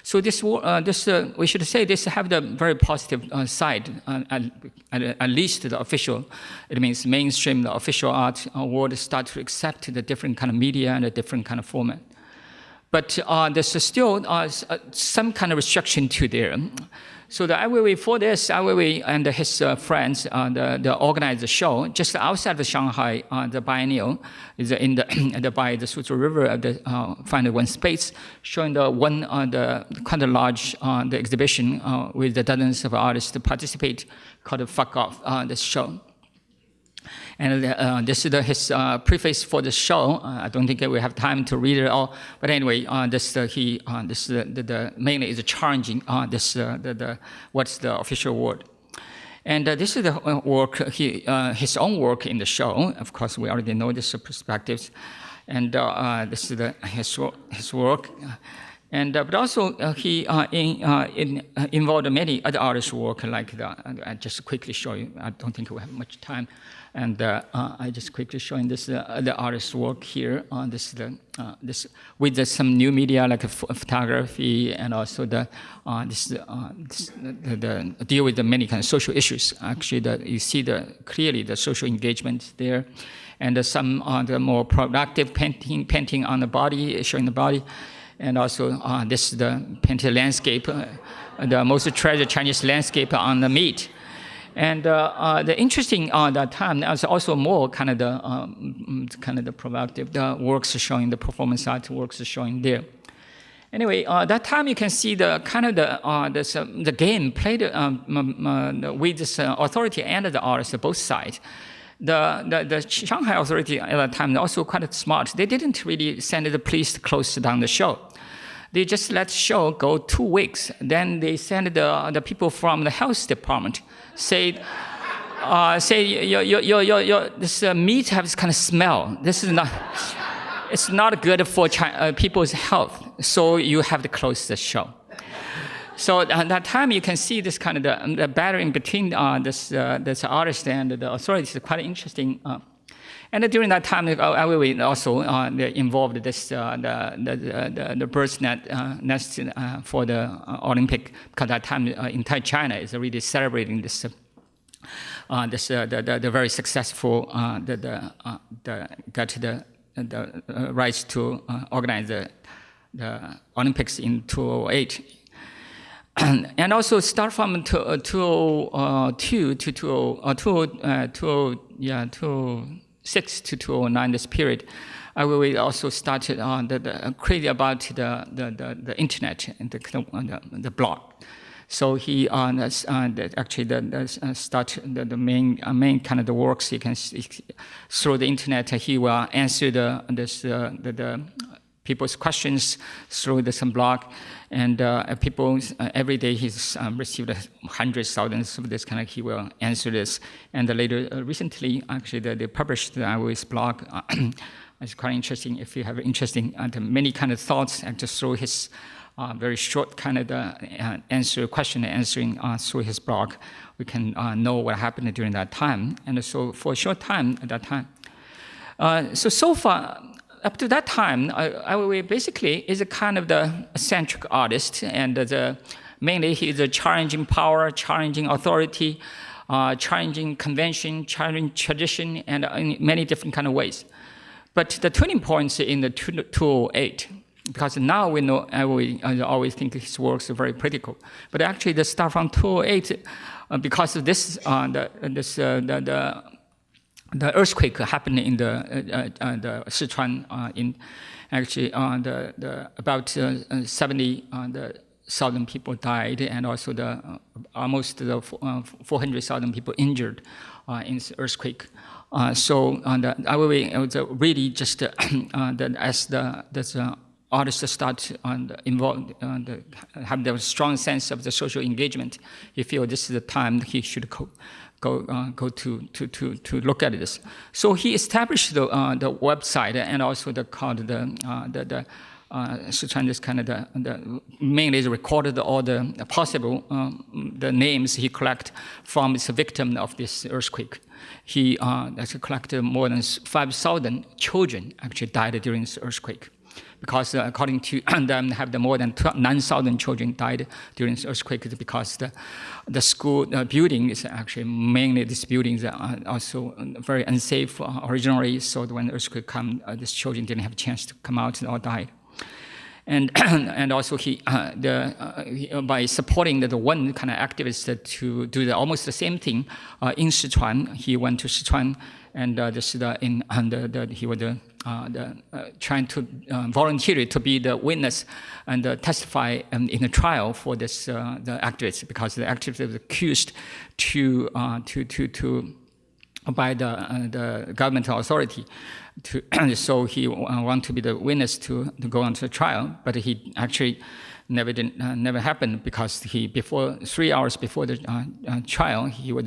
S2: So this we should say this have the very positive side, at least the official. It means mainstream, the official art world start to accept the different kind of media and a different kind of format. But there's still some kind of restriction to there. So the Ai Weiwei, for this, Ai Weiwei and his friends, the organized the show just outside of Shanghai. The biennial is by the Suzhou River. Find one space showing the kind of large the exhibition with the dozens of artists to participate, called the Fuck Off this show. And this is his preface for the show. I don't think we have time to read it all. But anyway, mainly is challenging what's the official word. And this is the work, his own work in the show. Of course, we already know this perspectives. And this is his work. And but also he involved many other artists' work like that. I just quickly show you. I don't think we have much time, and I just quickly showing this other artists' work here on this with some new media like photography and also the deal with the many kind of social issues. Actually, you see clearly the social engagement there, and some the more productive painting on the body, showing the body. And also, this is the painted landscape, the most treasured Chinese landscape on the meat. And the interesting that time is also more kind of the provocative works showing the performance art works showing there. Anyway, that time you can see the kind of the game played with this authority and the artists, both sides. The Shanghai authority at that time also quite smart. They didn't really send the police to close down the show. They just let the show go 2 weeks. Then they send the people from the health department say your this meat has this kind of smell. This is not. It's not good for people's health. So you have to close the show. So at that time, you can see this kind of the battering between this artist and the authorities is quite interesting. And during that time, Ai Weiwei also involved this the bird's nest for the Olympic, because that time entire China is really celebrating this the very successful got the rights to organize the Olympics in 2008. And also start from 2002 to 2006, 2006 to 2009, this period, Ai Weiwei also started crazy about the internet and the blog. So he start the main kind of the works. You can through the internet. He will answer the people's questions through some blog, and people every day he's received hundreds, thousands of this kind of. He will answer this, and later recently actually they published the Ai Weiwei's blog. It's quite interesting. If you have interesting many kind of thoughts, and just through his very short kind of answering through his blog, we can know what happened during that time. And so for a short time at that time, so far. Up to that time, Ai Weiwei basically is a kind of the eccentric artist, and mainly he is a challenging power, challenging authority, challenging convention, challenging tradition, and in many different kind of ways. But the turning points in the 2008, because now we know Ai Weiwei, I always think his works are very critical. But actually, the start from 2008, because of this, the earthquake happened in the Sichuan in actually about 70,000 people died, and also almost 400,000 people injured in this earthquake. So Ai Weiwei was really just as the artists start involved, have the strong sense of the social engagement. He feel this is the time he should go to look at this. So he established the website, and also called the Sichuan, this kind of mainly recorded all the possible the names he collect from the victim of this earthquake. He actually collected more than 5,000 children actually died during this earthquake. Because according to them, more than 9,000 children died during this earthquake, because the school building is actually mainly these buildings are also very unsafe originally. So when the earthquake came, these children didn't have a chance to come out or died. And also he by supporting the one kind of activist to do almost the same thing in Sichuan. He went to Sichuan, and he was trying to volunteer to be the witness and testify in the trial for this the activist, because the activist was accused by the government authority. So he wanted to be the witness to go on to the trial, but he actually never happened, because 3 hours before the trial, he was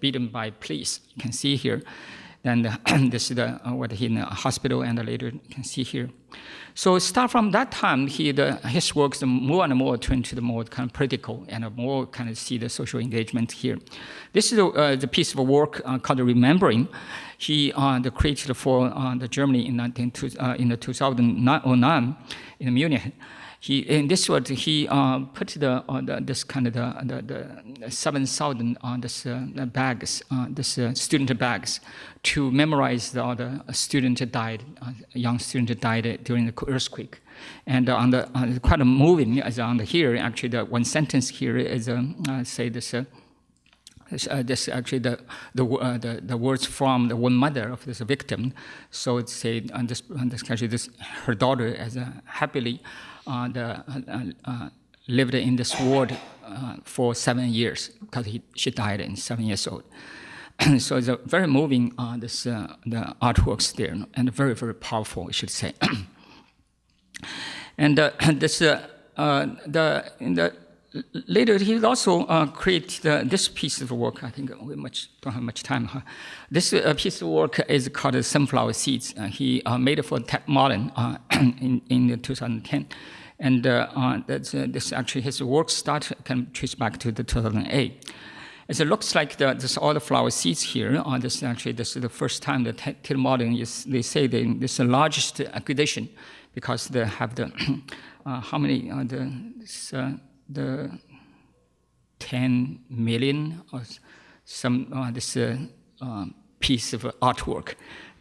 S2: beaten by police. You can see here. And this is what he in the hospital, and later you can see here. So start from that time, his works more and more turn to the more kind of political, and more kind of see the social engagement here. This is the piece of work called "Remembering." He created for the Germany in 2009 in Munich. In this work, he put this kind of the 7,000 on this bags, student bags, to memorize all the young student died during the earthquake. And quite moving is on here. Actually, the one sentence here is say this. This actually the words from the one mother of this victim. So it said on this country, her daughter as happily lived in this world for 7 years, because she died in 7 years old. So it's a very moving the artworks there, and very, very powerful, I should say. And later, he also created this piece of work. I think we don't have much time. Huh? This piece of work is called "Sunflower Seeds." He made it for Tate Modern in 2010. And this actually, his work can trace back to the 2008. It looks like all the flower seeds here. This is the first time that Tate Modern they say this is the largest acquisition, because they have the how many the 10 million or some this piece of artwork,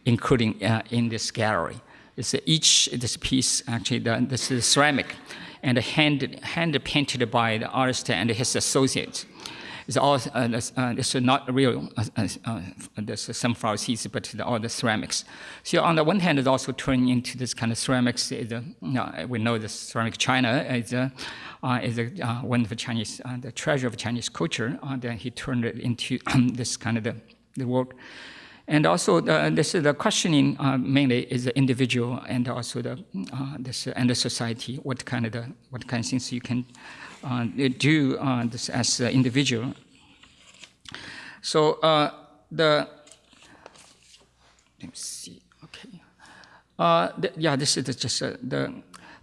S2: including in this gallery. This piece actually this is ceramic, and hand painted by the artist and his associates. It's all it's not real this sunflower seeds, but all the ceramics. So on the one hand, it's also turning into this kind of ceramics. We know the ceramic China is one of the Chinese, the treasure of Chinese culture. Then he turned it into this kind of the work. And also, this is the questioning mainly is the individual and also and the society. What kind of things you can do this as an individual. So let me see. Okay. This is just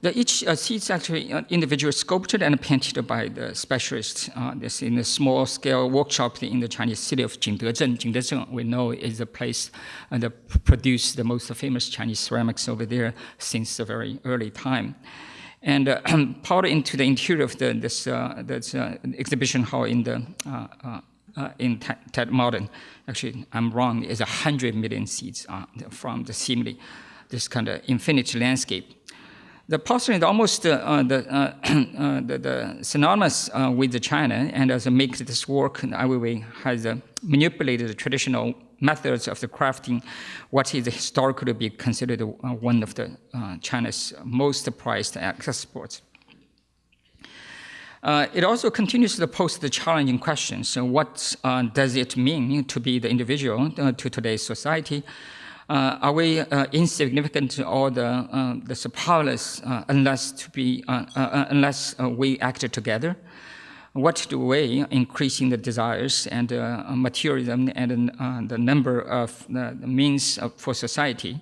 S2: each seeds actually individually sculpted and painted by the specialists. This in a small scale workshop in the Chinese city of Jingdezhen. Jingdezhen, we know, is a place that produced the most famous Chinese ceramics over there since a very early time. And poured into the interior of this exhibition hall in Ted Modern. Actually, I'm wrong. It's 100 million seeds from the seemingly this kind of infinite landscape. The porcelain is almost synonymous with the China, and as it makes this work, Ai Weiwei has manipulated the traditional methods of the crafting, what is historically to be considered one of the China's most prized exports. It also continues to pose the challenging questions. So what does it mean to be the individual to today's society? Are we insignificant or the powerless unless we act together? What do we, increasing the desires and materialism and the number of the means for society,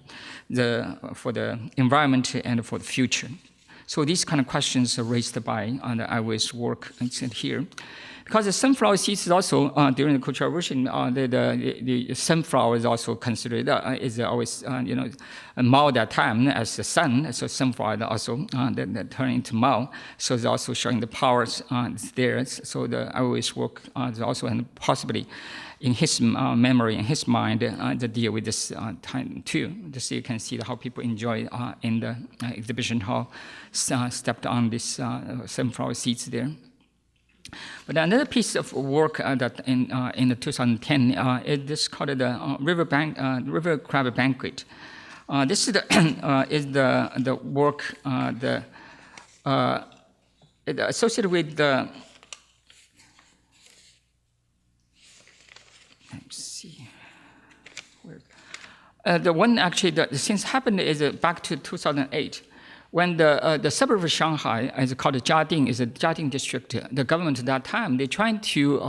S2: for the environment and for the future? So these kind of questions are raised by the Ai Weiwei's work here. Because the sunflower seeds is also, during the Cultural Revolution, the sunflower is also considered, is always, Mao that time as the sun, so sunflower also turn into Mao. So it's also showing the powers there. So the Ai Weiwei's work is also possibly in his memory, in his mind, to deal with this time too. Just so you can see how people enjoy in the exhibition hall, stepped on these sunflower seeds there. But another piece of work that in 2010 is this called the River Crab Banquet. This is the work associated with the. Let's see. The one actually that since happened is back to 2008. When the suburb of Shanghai is called Jiading, is a Jiading district, the government at that time, they're trying to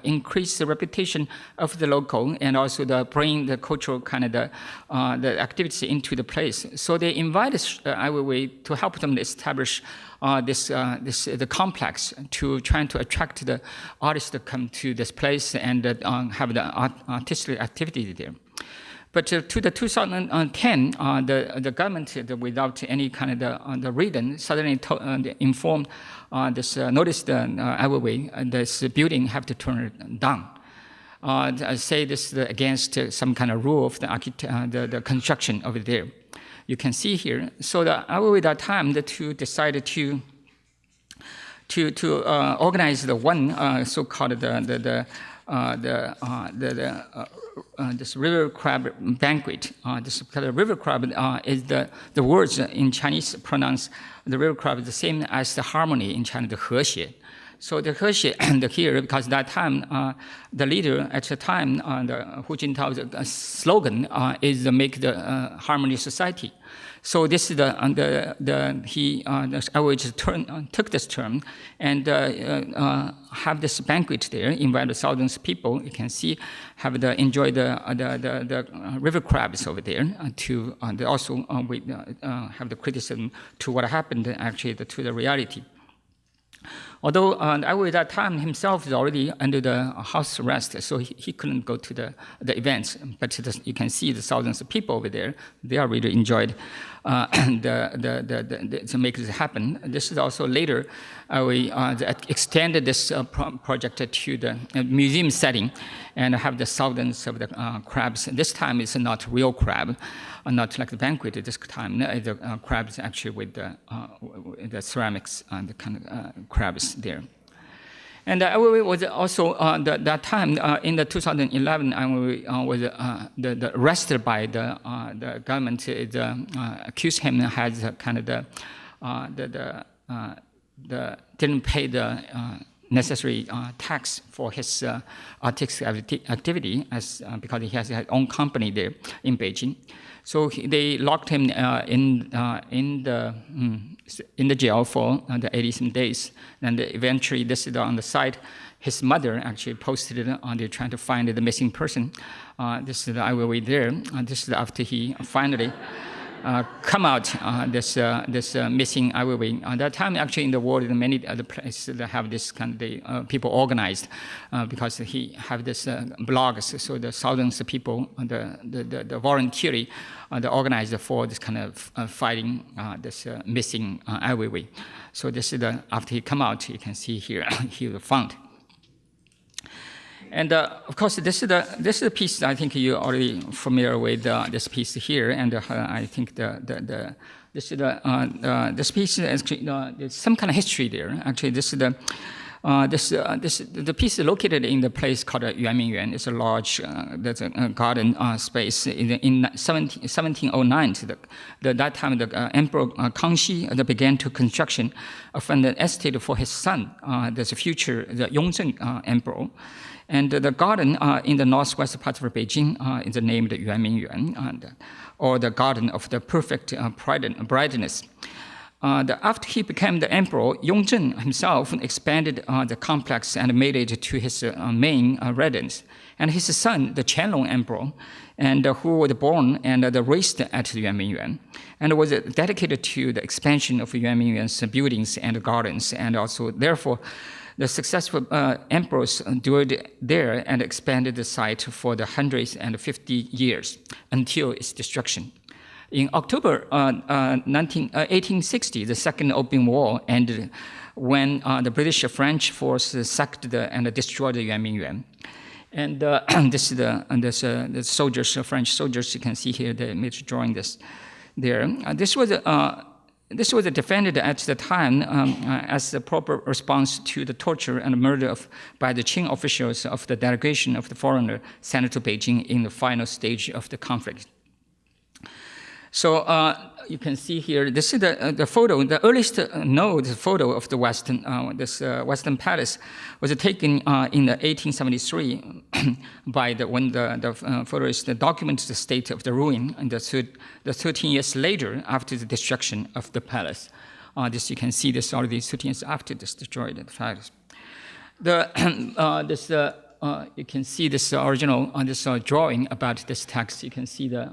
S2: increase the reputation of the local and also bring the cultural kind of the activities into the place. So they invited Ai Weiwei to help them establish the complex to trying to attract the artists to come to this place and have the artistic activity there. But to the 2010, the government, without any kind of the reason, suddenly informed noticed Ai Weiwei, this building have to turn it down. Say this is against some kind of rule of the construction over there. You can see here. So the Ai Weiwei at that time, the two decided to organize the one so-called this river crab banquet. This kind of river crab is the words in Chinese pronounced the river crab is the same as the harmony in China, the 和谐. So the 和谐 here, because that time the leader at the time, the Hu Jintao's slogan is make the harmony society. So this is I will just took this term and have this banquet there, invite thousands of people. You can see, enjoy the river crabs over there. To also have the criticism to what happened actually to the reality. Although Ai Weiwei at that time himself is already under the house arrest, so he couldn't go to the events. But you can see the thousands of people over there. They are really enjoyed to make this happen. This is also later we extended this project to the museum setting and have the thousands of the crabs. This time it's not real crab, not like the banquet. This time the crabs actually with the ceramics and the kind of crabs there. And Ai Weiwei was also that time in the 2011, Ai Weiwei was arrested by the government. It accused him as kind of didn't pay the necessary tax for his artistic activity because he has his own company there in Beijing. So they locked him in the jail for the 80-some days. And eventually, this is on the side. His mother actually posted it on there trying to find the missing person. This is the Ai Weiwei there. This is after he finally come out, this missing Ai Weiwei. At that time, actually, in the world, in many other places that have this kind of people organized because he have this blogs. So the thousands of people, the voluntarily, the organizer for this kind of fighting this missing Ai Weiwei. So this is after he come out, you can see here he was found. And of course, this is the piece. I think you're already familiar with this piece here, and I think this piece is actually there's some kind of history there. Actually, this is the piece is located in the place called Yuanmingyuan. It's a large there's a garden space in 1709. That time the Emperor Kangxi began to construction of an estate for his son, the future the Yongzheng Emperor. And the garden in the northwest part of Beijing is named Yuanmingyuan, or the Garden of the Perfect Brightness. After he became the emperor, Yongzheng himself expanded the complex and made it to his main residence. And his son, the Qianlong Emperor, and who was born and raised at Yuanmingyuan, and was dedicated to the expansion of Yuanmingyuan's buildings and gardens, and also therefore the successful emperors dwelled there and expanded the site for the 150 years until its destruction. In October 1860, the Second Opium War ended when the British-French forces sacked and destroyed Yuanmingyuan. And this is the soldiers, French soldiers. You can see here the image drawing this there. This was defended at the time as a proper response to the torture and murder by the Qing officials of the delegation of the foreigner sent to Beijing in the final stage of the conflict. So you can see here, this is the photo. The earliest known photo of the Western Palace was taken in 1873 when the photos documents the state of the ruin and the 13 years later after the destruction of the palace. This you can see this already 13 years after this destroyed the palace. You can see this original this drawing about this text. You can see the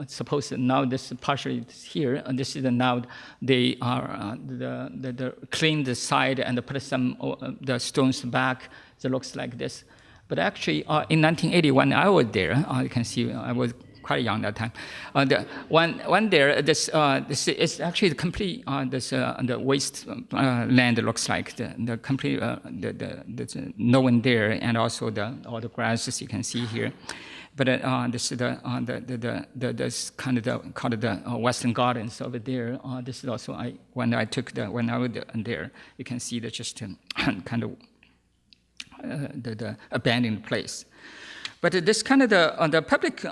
S2: supposed now this partially here, and this is now they are clean the side and put some the stones back. It looks like this, but actually in 1980 when I was there, you can see I was quite young that time. The one there, this is actually the complete the waste land looks like the complete there's no one there, and also all the grasses you can see here. But this is this kind of called the Western Gardens over there. This is also when I was there, you can see that just kind of the abandoned place. But this kind of the public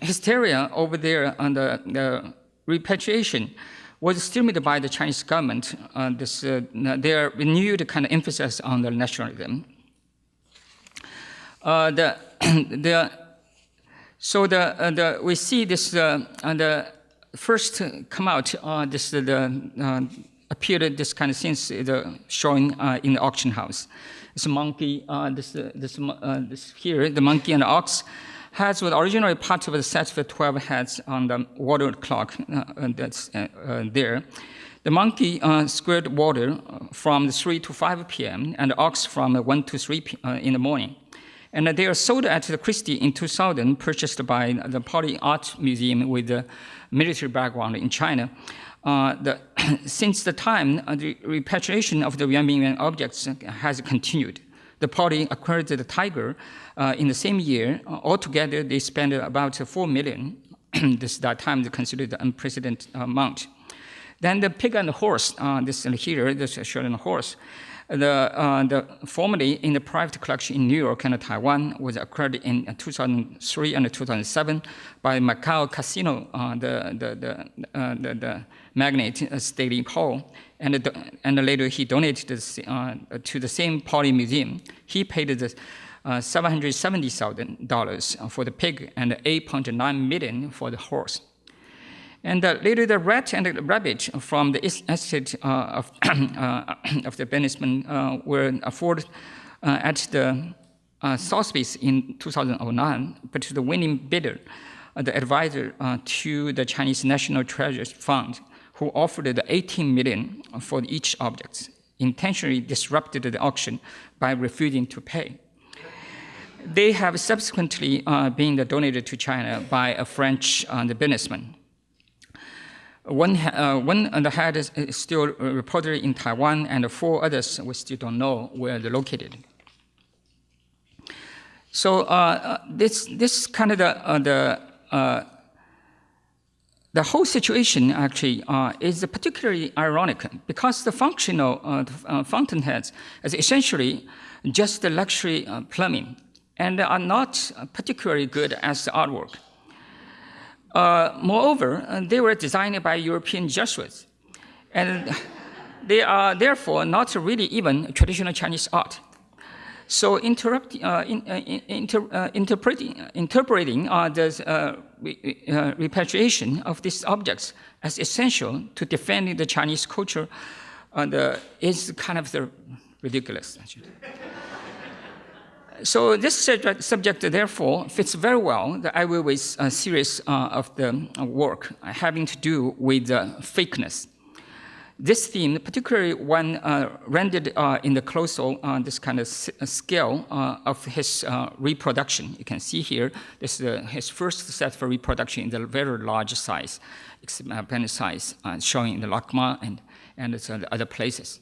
S2: hysteria over there on the repatriation was stimulated by the Chinese government. Their renewed kind of emphasis on the nationalism. So we see this the first come out appeared this kind of since showing in the auction house. This monkey, this here, the monkey and the ox, was originally part of the set of 12 heads on the water clock that's there. The monkey squared water from 3 to 5 p.m. and the ox from 1 to 3 in the morning. And they are sold at the Christie in 2000, purchased by the Poly Art Museum with the military background in China. Since the time, the repatriation of the Yuanmingyuan objects has continued. The Poly acquired the tiger in the same year. Altogether, they spent about 4 million. That time they considered the unprecedented amount. Then the pig and the horse, this here, this shown horse. Formerly in the private collection in New York and Taiwan, was acquired in 2003 and 2007 by Macau Casino, the magnate Stanley Ho, and later he donated this, to the same Poly Museum. He paid the $770,000 for the pig and $8.9 million for the horse. And later, the rat and the rabbit from the estate of the businessman were afforded at the Sotheby's in 2009, but the winning bidder, the advisor to the Chinese National Treasure Fund, who offered the $18 million for each object, intentionally disrupted the auction by refusing to pay. They have subsequently been donated to China by a French businessman. One the head is still reported in Taiwan, and 4 others we still don't know where they're located. So this kind of the whole situation actually is particularly ironic because the functional fountainheads is essentially just the luxury plumbing and are not particularly good as the artwork. Moreover, they were designed by European Jesuits, and they are therefore not really even traditional Chinese art. So interpreting the repatriation of these objects as essential to defending the Chinese culture is kind of ridiculous. So this subject, therefore, fits very well the Ai Weiwei's series of the work having to do with fakeness. This theme, particularly when rendered in the colossal, this kind of scale of his reproduction. You can see here, this is his first set for reproduction in the very large size, pen size, showing in the Lakma and other places.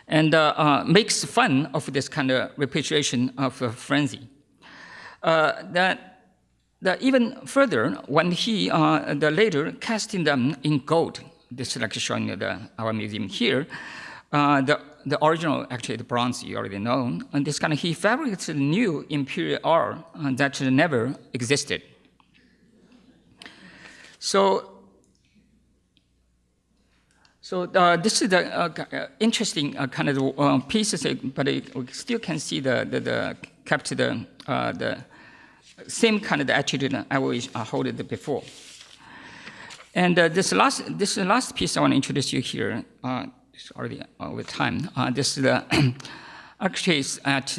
S2: And makes fun of this kind of repatriation of a frenzy. Even further, when he later casting them in gold, this is like showing our museum here, the original, actually the bronze you already know, and this kind of, he fabricated new imperial art that never existed. So this is the interesting kind of pieces, but we still can see kept the same kind of attitude I always hold it before. And this last piece I want to introduce you here. It's already over time. This is the archives at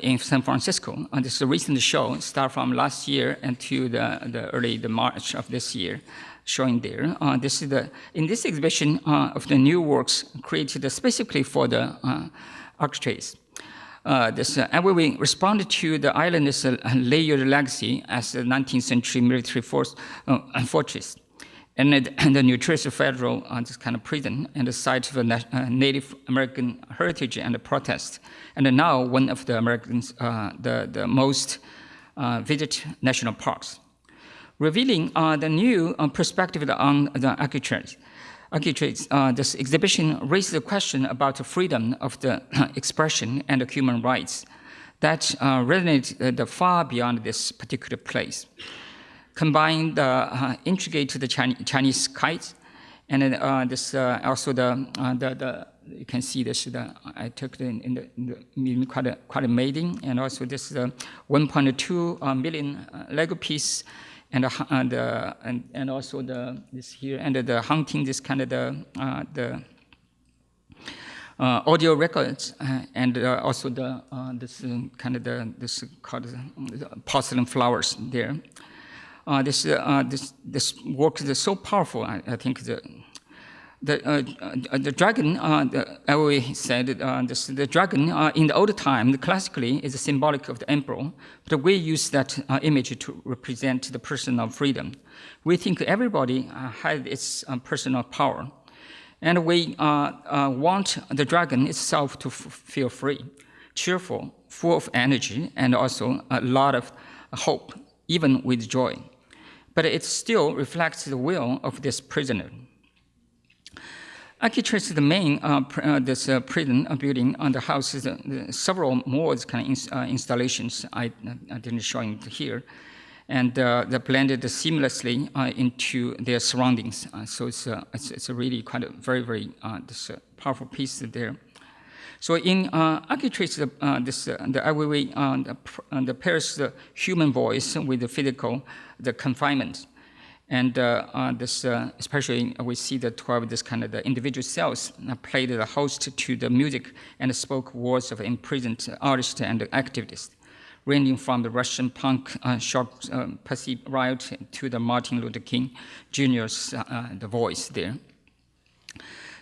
S2: in San Francisco. This is a recent show, start from last year until the early March of this year. Showing there. This is in this exhibition of the new works created specifically for the architraves. This Ai Weiwei responded to the island's layered legacy as the 19th century military fortress, and the nutritious federal this kind of prison and the site of Native American heritage and protest, and now one of the Americans the most visited national parks. Revealing the new perspective on the architraves. This exhibition raised the question about the freedom of the expression and the human rights that resonate far beyond this particular place. Combine the intricate to the Chinese kites, and this also you can see this. I took it in the quite amazing, and also this 1.2 million Lego piece. And also this here and the hunting, this kind of the audio records, and also this kind of this called porcelain flowers there. This work is so powerful. I think the dragon. I always said the dragon in the old time, classically, is symbolic of the emperor. But we use that image to represent the person of freedom. We think everybody has its personal power, and we want the dragon itself to feel free, cheerful, full of energy, and also a lot of hope, even with joy. But it still reflects the will of this prisoner. Architects, the main prison building on the house is several more kind of installations. I didn't show it here, and they blended seamlessly into their surroundings. So it's a really quite a very very powerful piece there. So in architecture, the Ai Weiwei pairs the human voice with the physical, the confinement. And especially we see the 12, this kind of the individual cells played the host to the music and spoke words of imprisoned artists and activists, ranging from the Russian punk shop Pussy Riot to the Martin Luther King Jr.'s the voice there.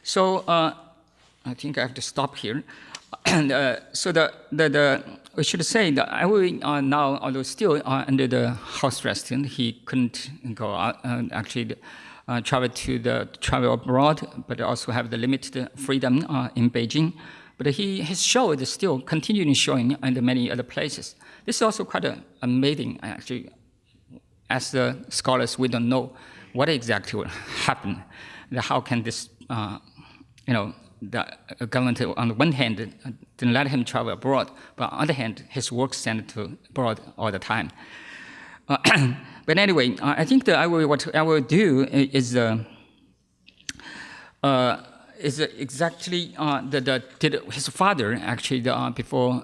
S2: So I think I have to stop here. And so we should say that Ai Weiwei now, although still under the house arrest, he couldn't go out, actually travel abroad, but also have the limited freedom in Beijing. But his show is still continuing showing in many other places. This is also quite amazing, actually. As the scholars, we don't know what exactly will happen. How can this, the government, on the one hand, didn't let him travel abroad, but on the other hand, his work sent to abroad all the time. But anyway, I think that what I will do is exactly his father actually before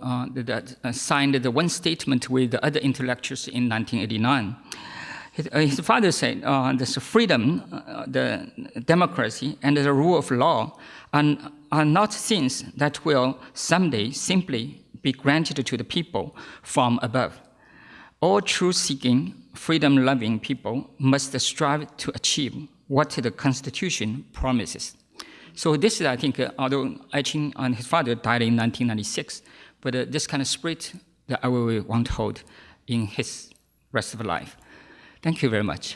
S2: signed the one statement with the other intellectuals in 1989. His father said, this freedom, the democracy, and the rule of law are not things that will someday simply be granted to the people from above. All truth-seeking, freedom-loving people must strive to achieve what the Constitution promises. So this is, I think, although Ai Qing and his father died in 1996, but this kind of spirit that Ai Weiwei won't hold in his rest of life. Thank you very much.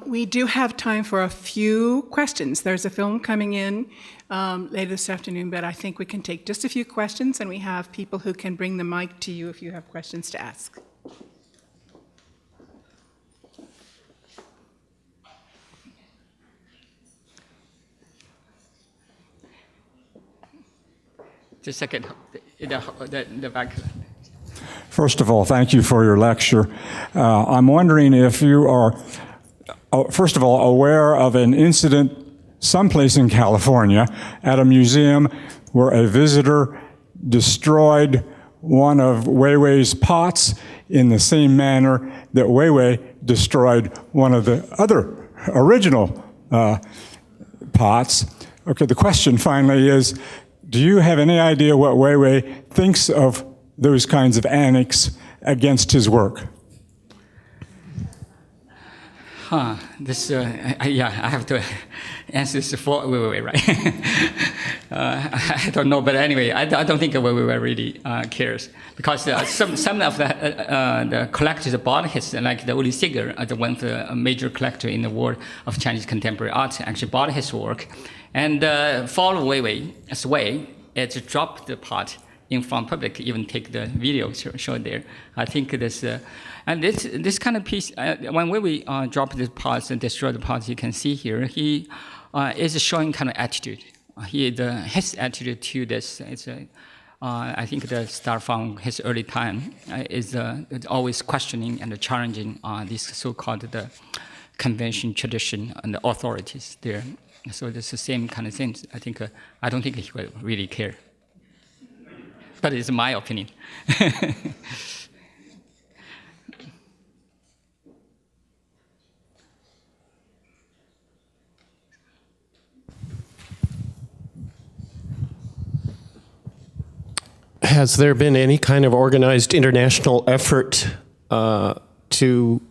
S1: We do have time for a few questions. There's a film coming in later this afternoon, but I think we can take just a few questions, and we have people who can bring the mic to you if you have questions to ask.
S2: Just a second, the back.
S3: First of all, thank you for your lecture. I'm wondering if you are, first of all, aware of an incident someplace in California at a museum where a visitor destroyed one of Weiwei's pots in the same manner that Weiwei destroyed one of the other original pots. Okay, the question finally is, do you have any idea what Weiwei thinks of those kinds of annex against his work?
S2: I have to answer this for Weiwei, right? I don't know, but anyway, I don't think Weiwei really cares, because some of the collectors bought his, like the Uli Seeger, the one of the major collector in the world of Chinese contemporary art, actually bought his work, and follow Weiwei's way is to drop the pot in front public, even take the video shown there. I think this, and this kind of piece, when Weiwei dropped the pots and destroyed the pots, you can see here, he is showing kind of attitude. His attitude to this is, I think the start from his early time is always questioning and challenging this so-called the convention, tradition, and the authorities there. So it's the same kind of things. I don't think he will really care. But it's my opinion.
S4: Has there been any kind of organized international effort to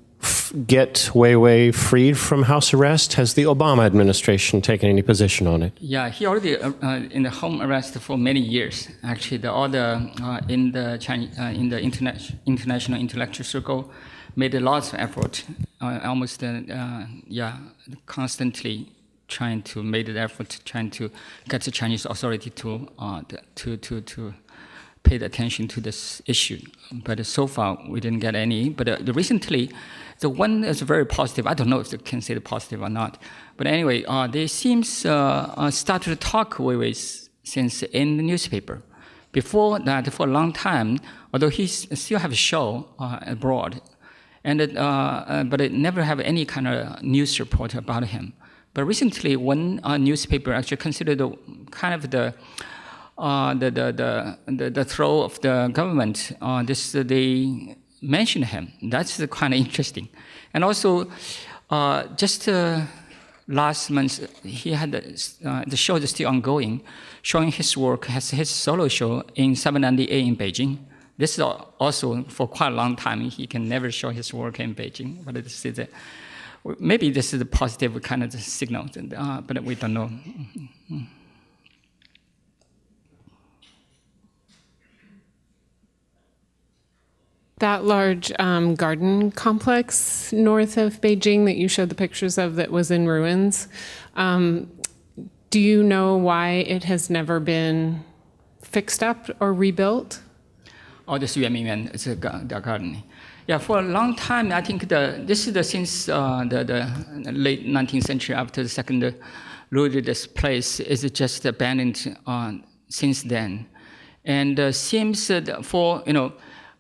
S4: get Weiwei freed from house arrest? Has the Obama administration taken any position on it?
S2: Yeah, he already in the home arrest for many years. Actually, in the International Intellectual Circle, made a lot of effort, almost constantly trying to make the effort, trying to get the Chinese authority to pay attention to this issue. But so far, we didn't get any. But recently, the one is very positive. I don't know if they can say the positive or not. But anyway, they seems started to talk Weiwei since in the newspaper. Before that, for a long time, although he still have a show abroad, and but it never have any kind of news report about him. But recently, one newspaper actually considered kind of the throw of the government. They mentioned him. That's kind of interesting. And also, just last month, he had the show is still ongoing, showing his work, has his solo show in 798 in Beijing. This is also for quite a long time. He can never show his work in Beijing, but this is maybe this is a positive kind of signal, but we don't know.
S5: That large garden complex north of Beijing that you showed the pictures of that was in ruins, do you know why it has never been fixed up or rebuilt?
S2: Oh, this Yuanmingyuan, it's the garden. Yeah, for a long time, I think this is since the late 19th century, after the second looted, this place is just abandoned since then. And seems for,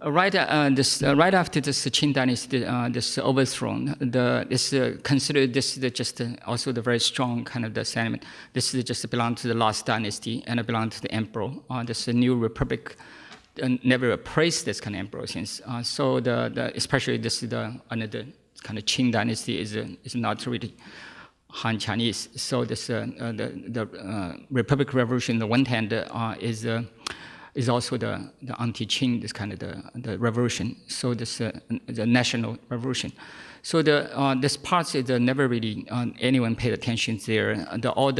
S2: right after this Qing dynasty, this overthrown, this considered this just also the very strong kind of the sentiment. This is just belong to the last dynasty and belong to the emperor. This new republic never praised this kind of emperor since. So especially this another kind of Qing dynasty is not really Han Chinese. So this the Republic Revolution, on the one hand, is also the anti-Qing, this kind of the revolution. So this the national revolution. So this part is never really anyone paid attention there. All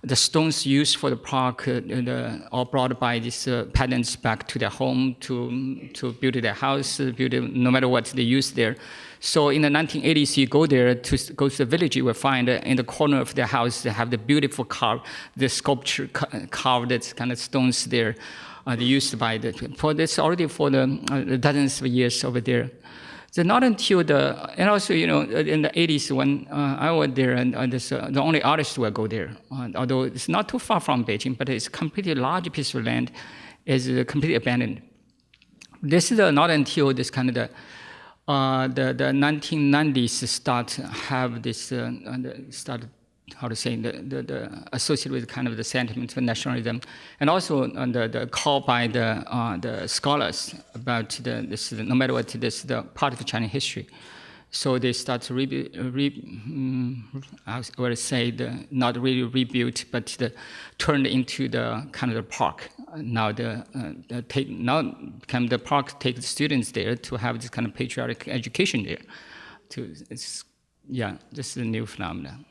S2: the stones used for the park all brought by these peasants back to their home to build their house, no matter what they use there. So in the 1980s, you go there to go to the village, you will find in the corner of their house, they have the beautiful the sculpture carved kind of stones there. They used by for the dozens of years over there. So not until and also, in the 80s when I was there, and the only artists will go there. Although it's not too far from Beijing, but it's a completely large piece of land, is completely abandoned. This is not until this kind of the 1990s start have this started. How to say associated with kind of the sentiment of nationalism, and also the call by the scholars about this no matter what the part of Chinese history. So they start to I would say not really rebuilt, but turned into the kind of the park. Now the park takes students there to have this kind of patriotic education there. This is a new phenomenon.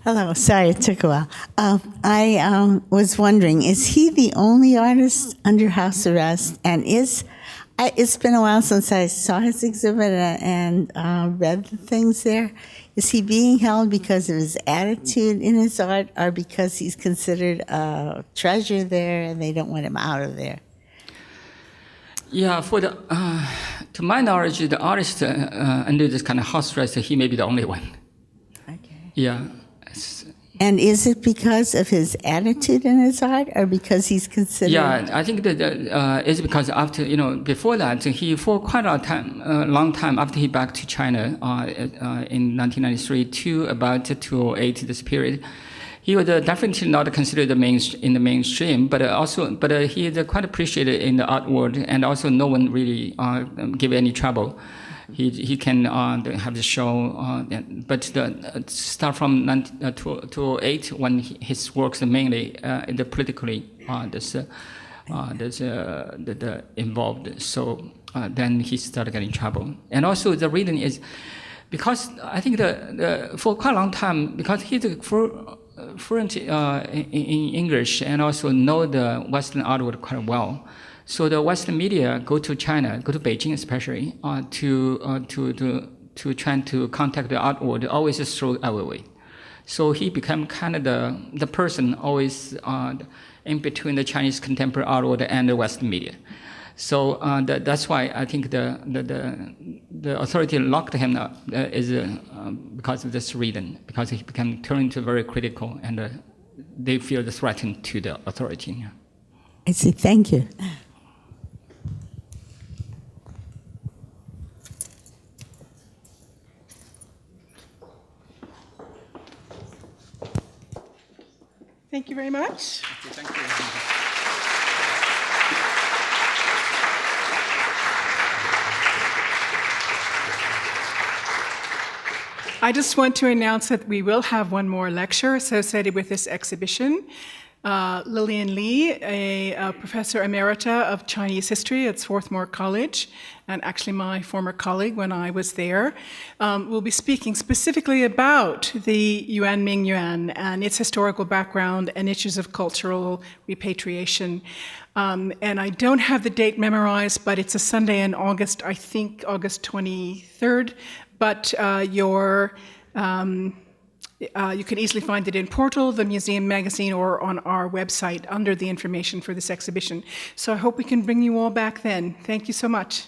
S6: Hello, sorry it took a while. I was wondering, is he the only artist under house arrest? And it's been a while since I saw his exhibit and read the things there. Is he being held because of his attitude in his art, or because he's considered a treasure there and they don't want him out of there?
S2: Yeah, to my knowledge, the artist under this kind of house arrest, he may be the only one.
S6: Okay.
S2: Yeah.
S6: And is it because of his attitude in his art, or because he's considered?
S2: Yeah, I think that it's because after before that for quite a long time after he back to China in 1993 to about 2008 this period, he was definitely not considered in the mainstream, but he is quite appreciated in the art world, and also no one really give any trouble. He can have the show, but start from 2008 when his works are mainly politically involved. So then he started getting trouble. And also the reason is because I think for quite a long time, because he's fluent in English and also know the Western art world quite well. So the Western media go to China, go to Beijing especially, to try to contact the art world, always through Ai Weiwei. So he became kind of the person always in between the Chinese contemporary art world and the Western media. So that's why I think the authority locked him up is because of this reason, because he became turned into very critical and they feel the threat to the authority.
S6: I see. Thank you.
S1: Thank you very much.
S2: Thank you.
S1: I just want to announce that we will have one more lecture associated with this exhibition. Lillian Li, a professor emerita of Chinese history at Swarthmore College, and actually my former colleague when I was there, will be speaking specifically about the Yuan Ming Yuan and its historical background and issues of cultural repatriation. And I don't have the date memorized, but it's a Sunday in August, I think August 23rd, but you can easily find it in Portal, the museum magazine, or on our website under the information for this exhibition. So I hope we can bring you all back then. Thank you so much.